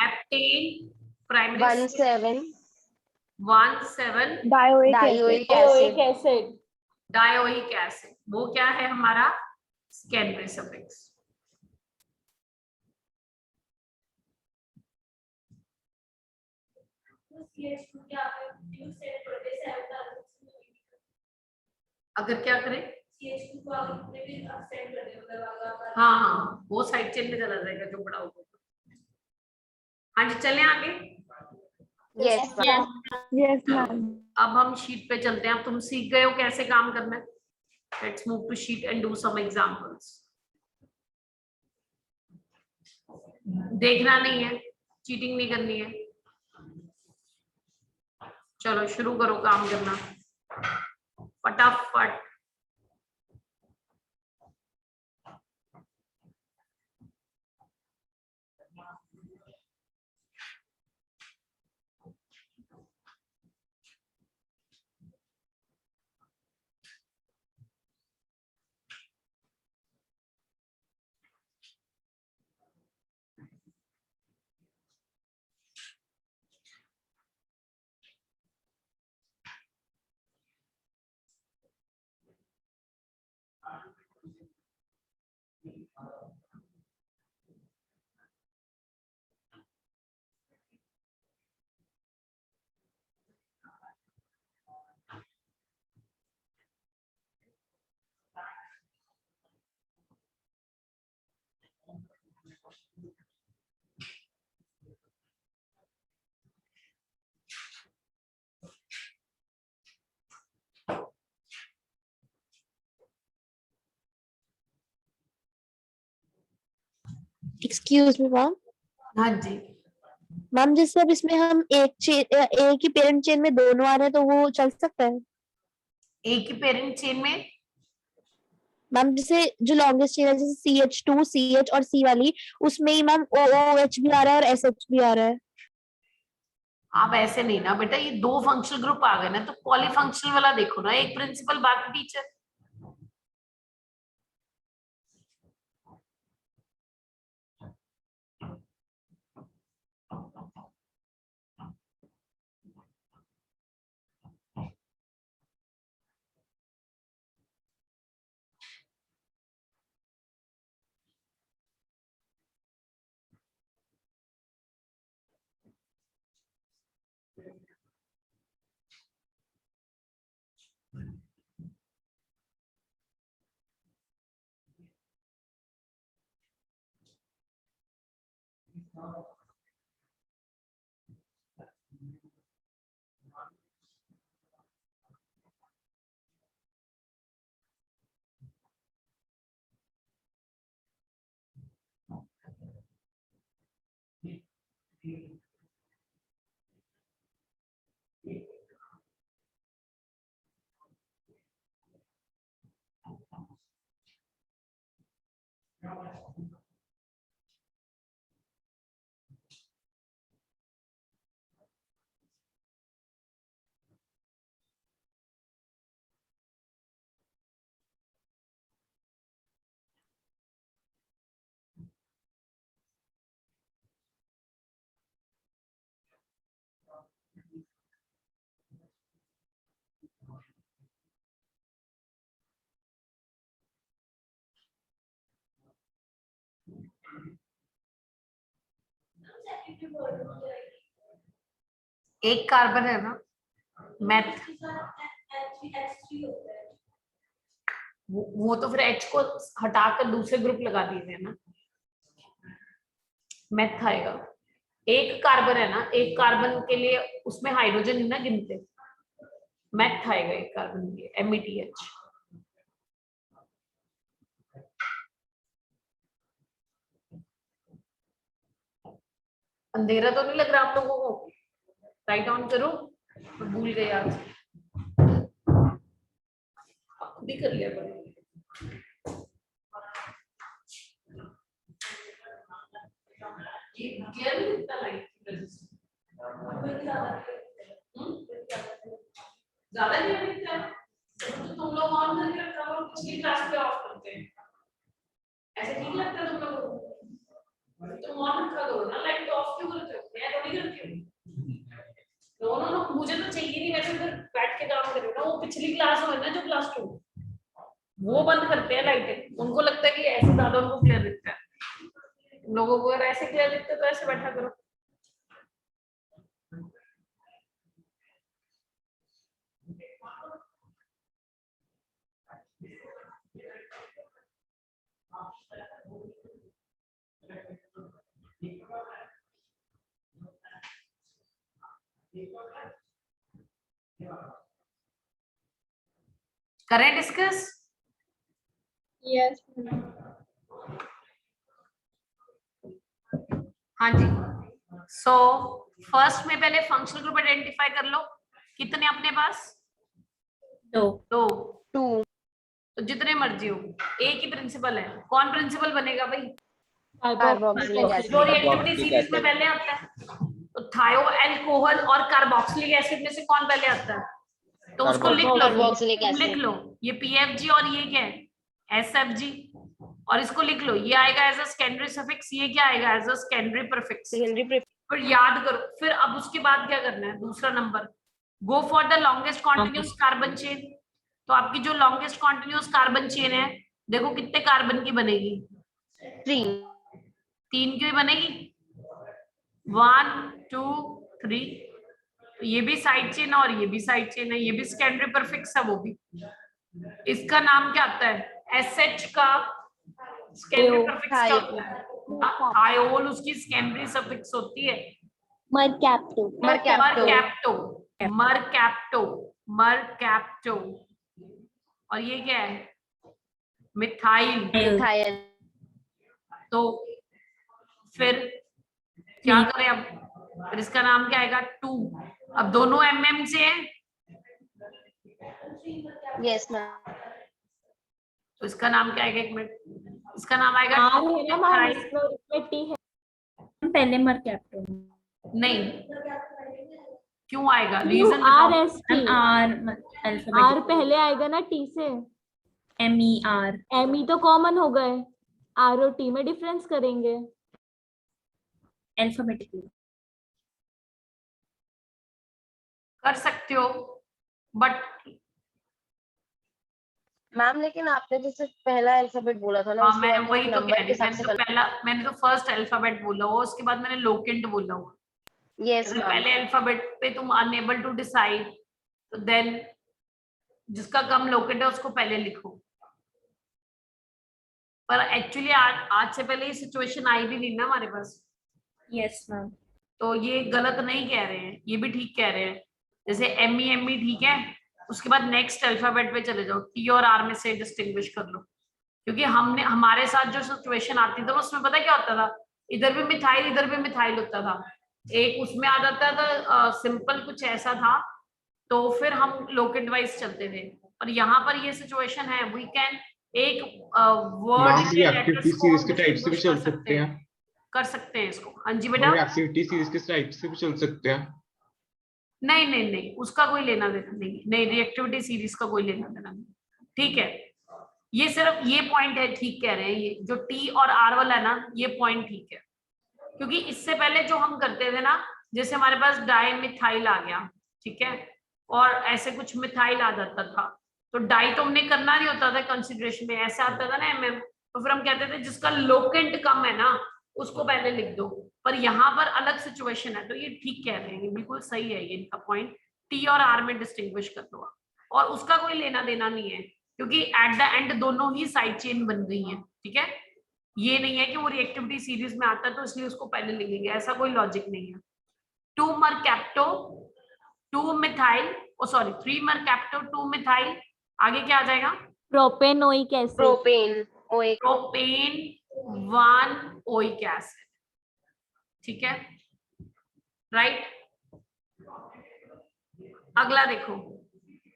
heptane primary 17 dioic acid. Dioic acid, वो क्या है हमारा? Secondary suffix. अगर क्या करें, हाँ हाँ वो साइड चेन में चला जाएगा जो बड़ा होगा। हाँ जी चलें आगे। Yes ma'am. अब हम शीट पे चलते हैं। अब तुम सीख गए हो कैसे काम करना है। Let's move to sheet and do some examples. देखना नहीं है, चीटिंग नहीं करनी है। चलो शुरू करो काम करना फटाफट। Excuse me ma'am. हाँ जी मैम जैसे अब इसमें हम एक ही पेरेंट चेन में दोनों आ रहे हैं तो वो चल सकता है? एक ही पेरेंट चेन में मैम जैसे जो लॉन्गेस्ट चेन है जैसे CH2 CH और C वाली, उसमें ही मैम OOH भी आ रहा है और SH भी आ रहा है। आप ऐसे नहीं ना बेटा, ये 2 फंक्शनल ग्रुप आ गए ना, तो पॉलीफंक्शनल वाला देखो ना, एक प्रिंसिपल बाकी टीचर। एक कार्बन है ना मैथ, वो तो फिर H को हटाकर दूसरे ग्रुप लगा दीजिए ना, मैथ आएगा। एक कार्बन है ना, एक कार्बन के लिए उसमें हाइड्रोजन ही ना गिनते, मैथ आएगा एक कार्बन के लिए, METH। अंधेरा तो नहीं लग रहा आप लोगों को? राइट ऑन करो, मैं भूल गई आज, खुद ही कर लिया करो। क्लियर नहीं दिखता लाइट ज्यादा क्लियर दिखता है तो तुम लोग ऑन करके रखा हो, पिछली क्लास पे ऑफ करते हैं, ऐसे ठीक लगता है तुम लोगों को? तुम ऑन रखा करो ना, लाइट तो ऑफ क्यों करते हो? मैं तो नहीं करती हूँ। नो नो नो, मुझे तो चाहिए नहीं, मैं तो इधर बैठ के काम कर रही हूँ ना। वो पिछली क्लास में ना जो क्लास 2 वो बंद करते हैं लाइटें, उनको लगता है कि ऐसे ज्यादा उनको क्लियर दिखता है। लोगों को अगर ऐसे क्लियर दिखता है तो ऐसे बैठा करो। करें डिस्कस? यस हाँ जी। सो फर्स्ट में पहले फंक्शनल ग्रुप आइडेंटिफाई कर लो। कितने अपने पास? 2 तो जितने मर्जी हो, एक ही प्रिंसिपल है। कौन प्रिंसिपल बनेगा भाई? Carboxylic acid. जो रिएक्टिविटी सीरीज में पहले आता है, तो थायो एल्कोहल और कार्बोक्सिलिक एसिड में से कौन पहले आता है? तो उसको लिख लो, कार्बोक्सिलिक एसिड। लिख लो ये PFG और ये क्या है? SFG। और इसको लिख लो, ये आएगा एज अ सेकेंडरी सफिक्स, ये क्या आएगा एज अ सेकेंडरी प्रीफिक्स। फिर याद करो, फिर अब उसके बाद क्या करना है? दूसरा number, go for the longest continuous carbon chain. तो आपकी जो लॉन्गेस्ट कॉन्टिन्यूअस कार्बन चेन है, देखो कितने कार्बन की बनेगी? 3 की बनेगी। 1 2 3। ये भी साइड चेन और ये भी साइड चेन है, ये भी सेकेंडरी प्रीफिक्स है, वो भी। इसका नाम क्या आता है? SH का सेकेंडरी प्रीफिक्स क्या होता है? थायोल उसकी सेकेंडरी सफिक्स होती है मरकैप्टो। और ये क्या है? मिथाइल। तो फिर क्या करें अब? फिर इसका नाम क्या आएगा? 2। अब दोनों MM से है। Yes ma'am. तो इसका नाम क्या आएगा? एक मिनट, इसका नाम आएगा पहले मरकैप्टो नहीं, क्यों आएगा? रीजन आर पहले आएगा ना टी से। MER तो कॉमन हो गए, R और T में डिफरेंस करेंगे अल्फाबेटिकली। कर सकते हो, बट मैम लेकिन आपने जैसे पहला अल्फाबेट बोला था ना, हाँ, उसके मैं बाद वही तो नंबर कह के रही हिसाब से मैंने तो फर्स्ट अल्फाबेट बोला हुआ, उसके बाद मैंने लोकेंट बोला हुआ। यस अगर मैम। पहले अल्फाबेट पे तुम अनएबल टू डिसाइड, तो देन जिसका कम लोकेंट है उसको पहले लिखो। पर एक्चुअली आज से पहले ये सिचुएशन आई भी नहीं ना हमारे पास। Yes ma'am. तो ये गलत नहीं कह रहे हैं, ये भी ठीक कह रहे हैं। जैसे ME ठीक है, उसके बाद नेक्स्ट अल्फाबेट पे चले जाओ, T और R में से डिस्टिंग्विश कर लो। क्योंकि हमारे साथ जो सिचुएशन आती थी उसमें पता क्या होता था? इधर भी मिथाइल इधर भी मिथाइल होता था। एक उसमें आ जाता था सिंपल कुछ ऐसा था, तो फिर हम लोकेट वाइज चलते थे। और यहाँ पर ये सिचुएशन है, वी कैन एक वर्ड के लेटर्स को सीरीज के टाइप से भी चल सकते हैं, कर सकते हैं इसको। हाँ जी बेटा। एक्टिविटी सीरीज के टाइप से भी चल सकते हैं। नहीं नहीं नहीं, उसका कोई लेना देना नहीं, नहीं रिएक्टिविटी सीरीज का कोई लेना देना नहीं। ठीक है, ये सिर्फ ये पॉइंट है, ठीक कह रहे हैं। ये जो T और R वाला है ना, ये पॉइंट ठीक है। क्योंकि इससे पहले जो हम करते थे ना, जैसे हमारे पास डाइमिथाइल आ गया, ठीक है, और ऐसे कुछ मिथाइल आ जाता था, तो डाई तो हमने करना नहीं होता था कंसिडरेशन में, ऐसे आता था ना MM, तो फिर हम कहते थे जिसका लोकेंट कम है ना उसको पहले लिख दो, पर यहाँ पर अलग सिचुएशन है, तो ये ठीक कह रहे हैं, बिल्कुल सही है ये इनका पॉइंट, टी और आर में डिस्टिंग्विश कर दो, और उसका कोई लेना देना नहीं है, क्योंकि एट द एंड दोनों ही साइड चेन बन गई हैं, ठीक है। ये नहीं है कि वो रिएक्टिविटी सीरीज में आता है तो इसलिए उसको पहले लिखेंगे, ऐसा कोई लॉजिक नहीं है। 2 मरकैप्टो 2 मिथाइल, ओ सॉरी 3 मरकैप्टो 2 मिथाइल, आगे क्या आ जाएगा? Propanoic acid, propane 1 oic acid, ठीक है, राइट। अगला देखो,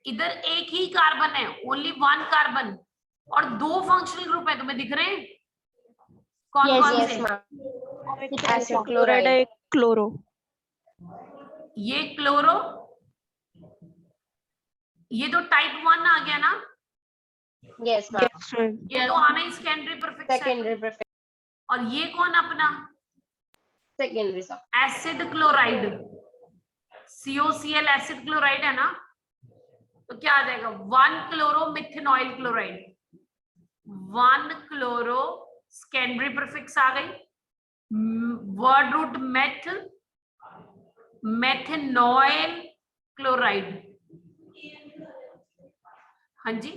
इधर एक ही कार्बन है, ओनली 1 कार्बन, और 2 फंक्शनल ग्रुप है, तुम्हें दिख रहे हैं कौन कौन से? एसिड क्लोराइड है, क्लोरो, ये क्लोरो, ये तो टाइप 1 आ गया ना। यस मैम, ये तो आना ही सेकेंडरी प्रीफिक्स, और ये कौन अपना? Secondary acid chloride, COCl acid chloride है ना, तो क्या आ जाएगा? 1 chloro methanoyl chloride, 1 chloro secondary prefix आ गई, word root meth, methanoyl chloride, हाँ जी,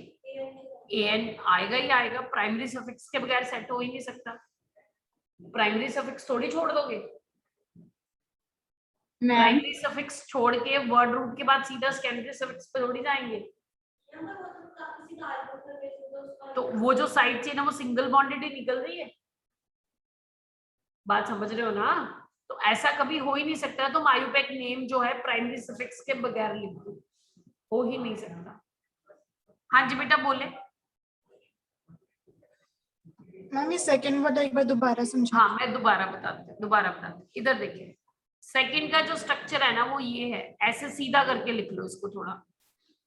एन आएगा ही आएगा, प्राइमरी सफिक्स के बगैर सेट हो ही नहीं सकता, प्राइमरी सफिक्स थोड़ी छोड़ दोगे, प्राइमरी सफिक्स छोड़ के वर्ड रूट के बाद सीधा सेकेंडरी सफिक्स पे थोड़ी जाएंगे, तो वो जो साइड चेन है वो सिंगल बॉन्डेड ही निकल रही है, बात समझ रहे हो ना। तो ऐसा कभी हो ही नहीं सकता, तो आयुपेक नेम जो है प्राइमरी सफिक्स के बगैर लिख दो, हो ही नहीं सकता। हाँ जी बेटा बोले। मैम ये सेकंड वाला एक बार दोबारा समझा। हाँ मैं दोबारा बताती, इधर देखिए, सेकंड का जो स्ट्रक्चर है ना वो ये है, ऐसे सीधा करके लिख लो इसको, थोड़ा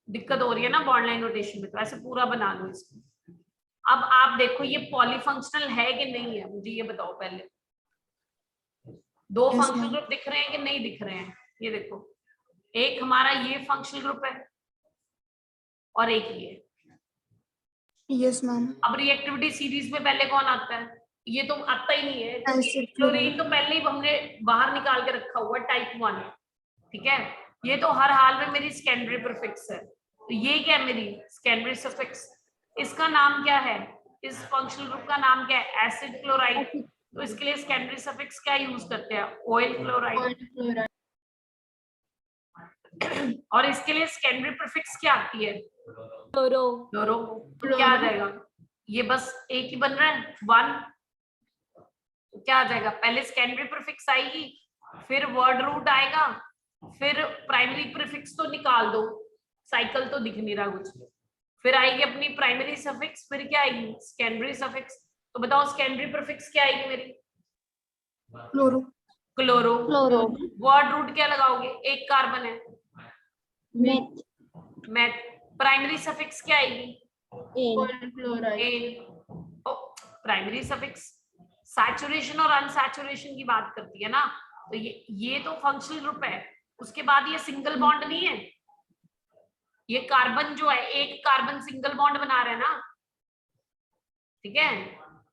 दिक्कत हो रही है ना बॉन्ड लाइन नोटेशन में, तो ऐसे पूरा बना लो इसको। अब आप देखो ये पॉलीफंक्शनल है कि नहीं है, मुझे ये बताओ पहले। 2 फंक्शनल ग्रुप दिख रहे हैं कि नहीं दिख रहे हैं? ये देखो, एक हमारा ये फंक्शनल ग्रुप है और एक ये। Yes ma'am. अब रिएक्टिविटी सीरीज में पहले कौन आता है? ये तो आता ही नहीं है, क्लोरीन तो पहले ही हमने बाहर निकाल के रखा हुआ टाइप 1, ठीक है। ये तो हर हाल में मेरी सेकेंडरी प्रीफिक्स है, तो ये क्या है मेरी सेकेंडरी सफिक्स। इसका नाम क्या है, इस फंक्शनल ग्रुप का नाम क्या है? Acid chloride. तो इसके लिए सेकेंडरी सफिक्स क्या यूज करते हैं? Oil chloride. और इसके लिए सेकेंडरी प्रीफिक्स क्या आती है? क्लोरो। क्लोरो। तो क्या आ जाएगा? ये बस एक ही बन रहा है 1, तो क्या आ जाएगा? पहले सेकेंडरी प्रीफिक्स आएगी, फिर वर्ड रूट आएगा, फिर प्राइमरी प्रीफिक्स तो निकाल दो, साइकिल तो दिख नहीं रहा कुछ, फिर आएगी अपनी प्राइमरी सफिक्स, फिर क्या आएगी? Secondary suffix. तो बताओ सेकेंडरी प्रीफिक्स क्या आएगी मेरी? क्लोरो। क्लोरो। वर्ड रूट क्या लगाओगे? एक कार्बन है, मेथ। प्राइमरी सफिक्स क्या आएगी? प्राइमरी सफिक्स सैचुरेशन और अनसैचुरेशन की बात करती है ना, तो ये तो फंक्शनल ग्रुप है, उसके बाद ये सिंगल बॉन्ड नहीं है, ये कार्बन जो है एक कार्बन सिंगल बॉन्ड बना रहा है ना, ठीक है।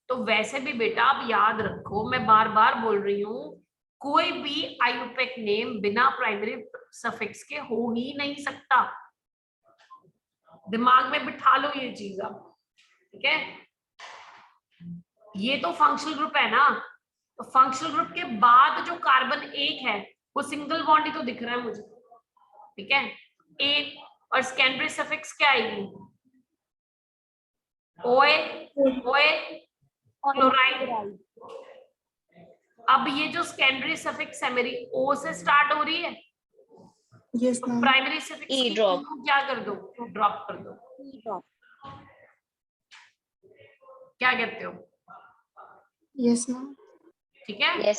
तो वैसे भी बेटा आप याद रखो, मैं बार बार बोल रही हूँ, कोई भी आयुपेक नेम बिना प्राइमरी सफिक्स के हो ही नहीं सकता, दिमाग में बिठा लो ये चीज आप, ठीक है। ये तो फंक्शनल ग्रुप है ना, तो फंक्शनल ग्रुप के बाद जो कार्बन एक है वो सिंगल बॉन्ड ही तो दिख रहा है मुझे, ठीक है। एक और सेकेंडरी सफिक्स क्या आएगी? Oyl chloride. अब ये जो सेकेंडरी सफिक्स है मेरी ओ से स्टार्ट हो रही है, यस तो मैम। प्राइमरी सफिक्स की क्या कर दो? ड्रॉप कर दो। क्या कहते हो? Yes ma'am. ठीक है।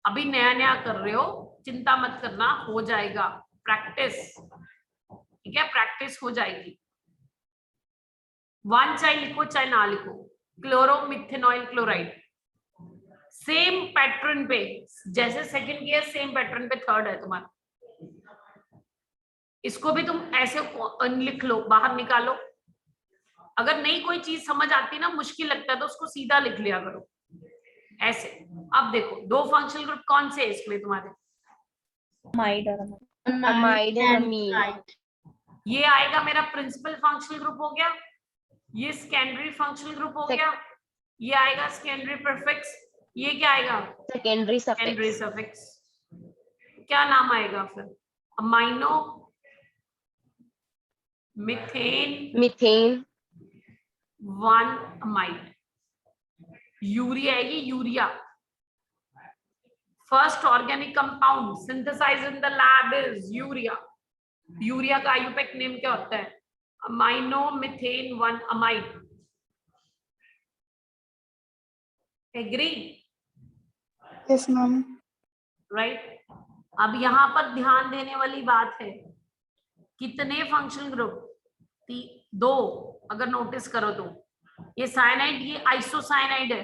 अभी नया नया कर रहे हो, चिंता मत करना, हो जाएगा, प्रैक्टिस, ठीक है, प्रैक्टिस हो जाएगी। 1 चाहे लिखो चाहे ना लिखो, क्लोरोमिथेनॉइल क्लोराइड, सेम पैटर्न पे, जैसे सेकंड किया सेम पैटर्न पे थर्ड है तुम्हारा। इसको भी तुम ऐसे लिख लो, बाहर निकालो। अगर नहीं कोई चीज समझ आती ना, मुश्किल लगता है, तो उसको सीधा लिख लिया करो, ऐसे। अब देखो दो फंक्शनल ग्रुप कौन से है इसमें तुम्हारे? अमाइड और अमाइड एंड अमीन। ये आएगा मेरा प्रिंसिपल फंक्शनल ग्रुप हो गया, ये सेकेंडरी फंक्शनल ग्रुप हो गया, ये आएगा सेकेंडरी प्रीफिक्स, ये क्या आएगा? Secondary secondary suffix. सफिक्स। क्या नाम आएगा फिर? Amino, methane, methane, 1 amide. Urea है ये, urea. First organic compound synthesized in the lab is urea. Urea का आयुपेक नेम क्या होता है? Amino methane 1 amide. Agree? Yes ma'am. Right. अब यहां पर ध्यान देने वाली बात है, कितने फंक्शनल ग्रुप? 2। अगर नोटिस करो तो ये साइनाइड, ये आइसोसाइनाइड है,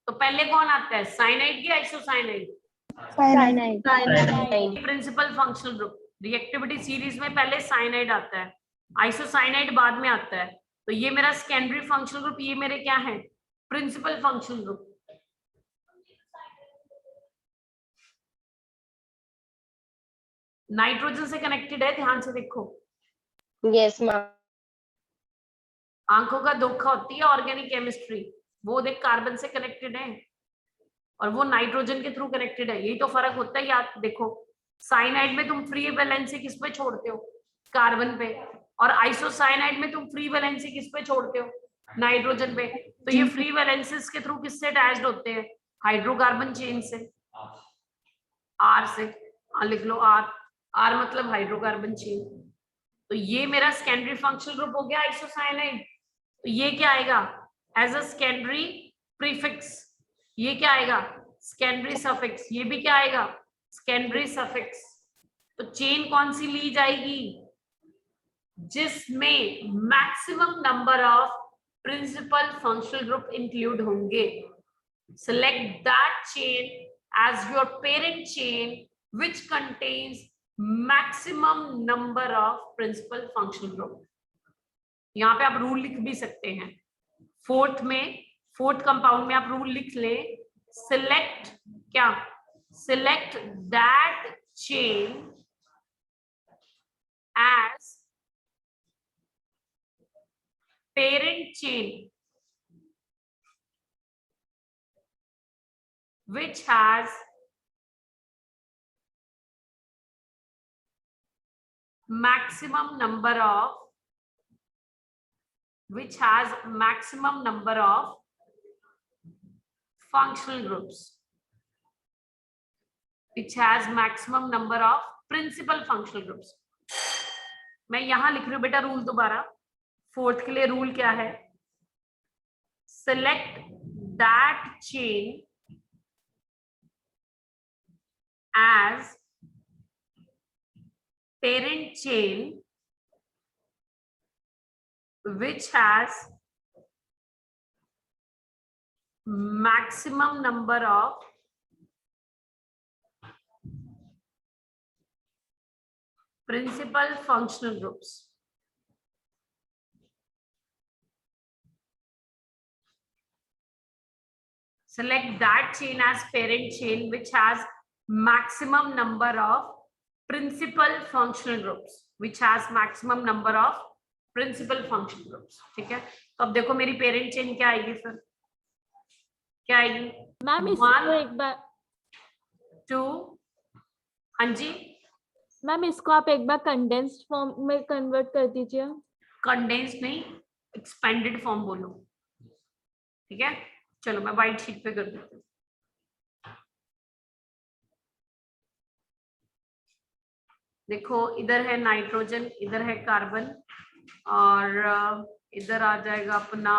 तो पहले कौन आता है, साइनाइड की isocyanide? Cyanide. Principal functional group reactivity series में पहले साइनाइड आता है, आइसोसाइनाइड बाद में आता है। तो ये मेरा सेकेंडरी फंक्शनल ग्रुप, ये मेरे क्या है, प्रिंसिपल फंक्शनल ग्रुप। नाइट्रोजन से कनेक्टेड है, ध्यान से देखो। Yes ma'am. आंखों का धोखा होती है ऑर्गेनिक केमिस्ट्री, वो देख कार्बन से कनेक्टेड है और वो नाइट्रोजन के थ्रू कनेक्टेड है, यही तो फर्क होता है यार। देखो साइनाइड में तुम फ्री वैलेंसी किस पे छोड़ते हो, कार्बन पे, और आइसोसाइनाइड में तुम फ्री वैलेंसी किस पे छोड़ते हो, नाइट्रोजन पे। तो ये फ्री वैलेंसीज के थ्रू किससे अटैच्ड होते हैं, हाइड्रोकार्बन चेन से, आर से। लिख लो आर, आर मतलब हाइड्रोकार्बन चेन। तो ये मेरा सेकेंडरी फंक्शनल ग्रुप हो गया आइसोसाइनाइड। तो ये क्या आएगा, एज अ सेकेंडरी प्रीफिक्स। ये क्या आएगा, सेकेंडरी सफिक्स। ये भी क्या आएगा, सेकेंडरी सफिक्स। तो चेन कौन सी ली जाएगी, जिसमें maximum number of principal functional group include होंगे। Select that chain as your parent chain which contains maximum number of principal functional group। यहाँ पे आप रूल लिख भी सकते हैं, फोर्थ कंपाउंड में आप रूल लिख ले, सिलेक्ट क्या, select that chain as parent chain which has maximum number of functional groups, which has maximum number of principal functional groups। मैं यहां लिख रही हूं बेटा रूल दोबारा, फोर्थ के लिए रूल क्या है, select that chain as parent chain which has maximum number of principal functional groups। Select that chain as parent chain which has maximum number of principal functional groups, which has maximum number of principal functional groups। ठीक है, तो अब देखो मेरी पेरेंट चेन क्या आएगी, फिर क्या आएगी मैम इसको एक बार 2, हाँ जी मैम इसको आप एक बार कंडेंस्ड फॉर्म में कन्वर्ट कर दीजिए। कंडेंस्ड नहीं, एक्सपेंडेड फॉर्म बोलो, ठीक है। चलो मैं व्हाइट शीट पे कर देती हूँ। देखो इधर है नाइट्रोजन, इधर है कार्बन, और इधर आ जाएगा अपना,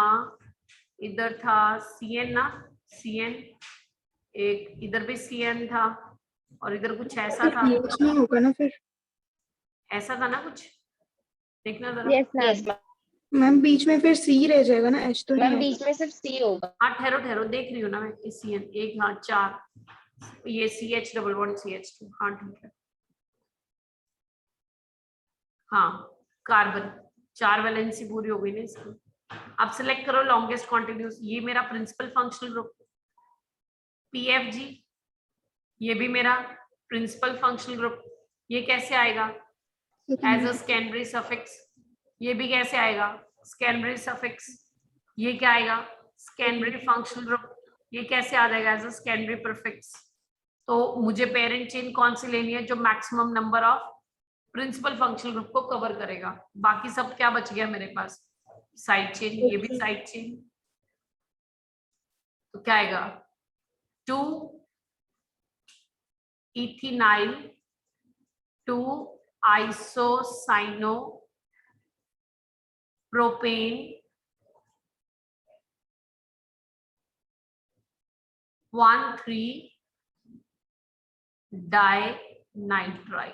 इधर था CN ना, CN, एक इधर भी CN था, और इधर कुछ ऐसा था, होगा ना फिर, ऐसा था ना कुछ, देखना जरा। यस मैम बीच में फिर सी रह जाएगा ना, एच तो नहीं मैम, है। बीच में सिर्फ सी होगा। हाँ ठहरो देख रही हूँ ना मैं, CN एक, हाँ 4, ये CH डबल बॉन्ड CH2, हाँ ठीक है। हाँ कार्बन 4 वैलेंसी पूरी हो गई ना इसकी। अब सिलेक्ट करो लॉन्गेस्ट कॉन्टिन्यूस, ये मेरा प्रिंसिपल फंक्शनल ग्रुप, PFG, ये भी मेरा प्रिंसिपल फंक्शनल ग्रुप, ये कैसे आएगा एज अ सेकेंडरी सफिक्स, ये भी कैसे आएगा सेकेंडरी सफिक्स, ये क्या आएगा सेकेंडरी फंक्शनल ग्रुप, ये कैसे आ जाएगा एज अ सेकेंडरी प्रीफिक्स। तो मुझे पेरेंट चेन कौन सी लेनी है जो maximum number of principal functional group को कवर करेगा। बाकी सब क्या बच गया मेरे पास, साइड चेन, ये भी साइड चेन, तो क्या आएगा 2 इथिनाइल 2 आइसोसाइनो प्रोपेन 1,3 डाइनाइट्राइल।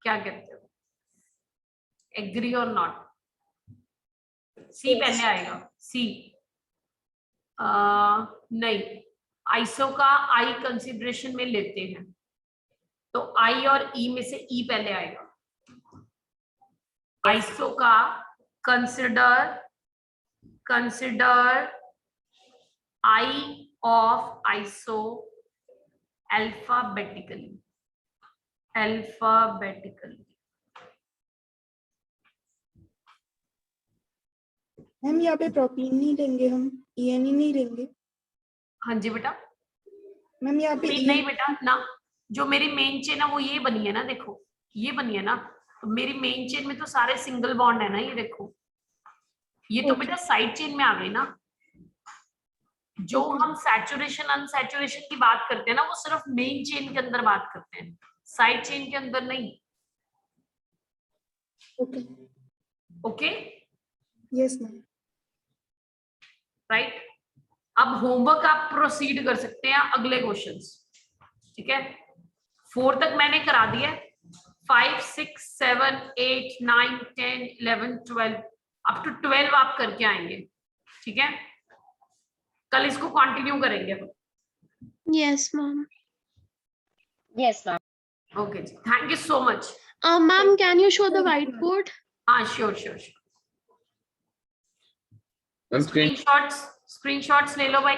क्या कहते हो, एग्री और नॉट? सी पहले आएगा, सी नहीं, आइसो का आई कंसिडरेशन में लेते हैं तो आई और ई में से ई पहले आएगा। आइसो का consider I of iso alphabetically. Ma'am यहाँ पे प्रोपीन नहीं लेंगे हम, EN नहीं लेंगे। हाँ जी बेटा, मैम यहाँ पे नहीं बेटा ना, जो मेरी मेन चेन है वो ये बनी है ना, देखो ये बनी है ना, तो मेरी मेन चेन में तो सारे सिंगल बॉन्ड है ना, ये देखो, ये तो बेटा साइड चेन में आ गई ना। जो हम सैचुरेशन अनसैचुरेशन की बात करते हैं ना, वो सिर्फ मेन चेन के अंदर बात करते हैं, साइड चेन के अंदर नहीं। Okay yes ma'am. राइट, अब होमवर्क आप प्रोसीड कर सकते हैं अगले क्वेश्चंस, ठीक है। 4 तक मैंने करा दिया, 5 6 7 8 9 10 11 12 अप टू 12 आप करके आएंगे, ठीक है। कल इसको कंटिन्यू करेंगे। Yes ma'am. Yes ma'am. Okay जी, thank you so much. Ma'am can you show the whiteboard? हाँ श्योर। स्क्रीनशॉट्स ले लो भाई।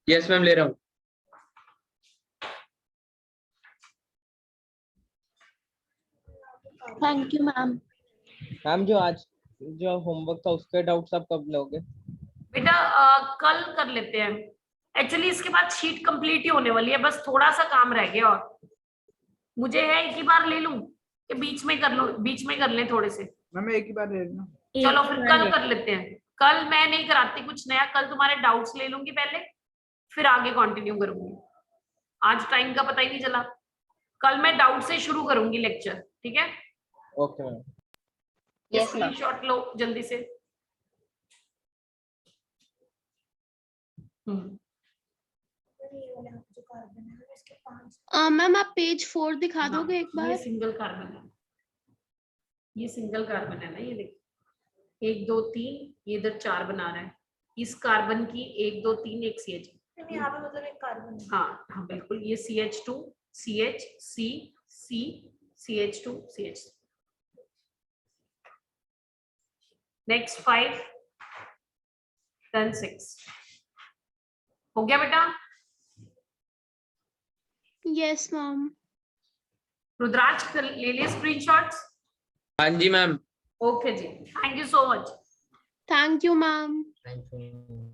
यस मैम, ले रहा हूँ। Thank you ma'am. मैम जो आज जो होमवर्क था उसके डाउट्स आप कब लोगे? बेटा कल कर लेते हैं, एक्चुअली इसके बाद शीट कंप्लीट ही होने वाली है, बस थोड़ा सा काम रह गया और मुझे है एक ही बार ले लूं कि बीच में कर लो, बीच में कर लें थोड़े से। मैं एक ही बार ले लूं। चलो फिर कल कर लेते हैं। कल मैं नहीं कराती कुछ नया, कल तुम्हारे डाउट्स ले लूंगी पहले, फिर आगे कंटिन्यू करूंगी। आज टाइम का पता ही नहीं चला। कल मैं डाउट से शुरू करूंगी लेक्चर, ठीक है। Okay ma'am. Yes ma'am. Screenshot लो जल्दी से। मैम आप पेज 4 दिखा दोगे एक बार? ये सिंगल कार्बन है, ये सिंगल कार्बन है ना, ये देखिए 1 2 3, ये इधर 4 बना रहा है। इस कार्बन की 1 2 3 एक CH, यहाँ पे मतलब एक कार्बन है। हाँ बिल्कुल, ये CH2 CH C C CH2 CH। Next 5 then 6 हो गया बेटा। Yes ma'am. रुद्राज ले लिए स्क्रीनशॉट्स? हाँ जी मैम। ओके जी, thank you so much. Thank you ma'am. Thank you.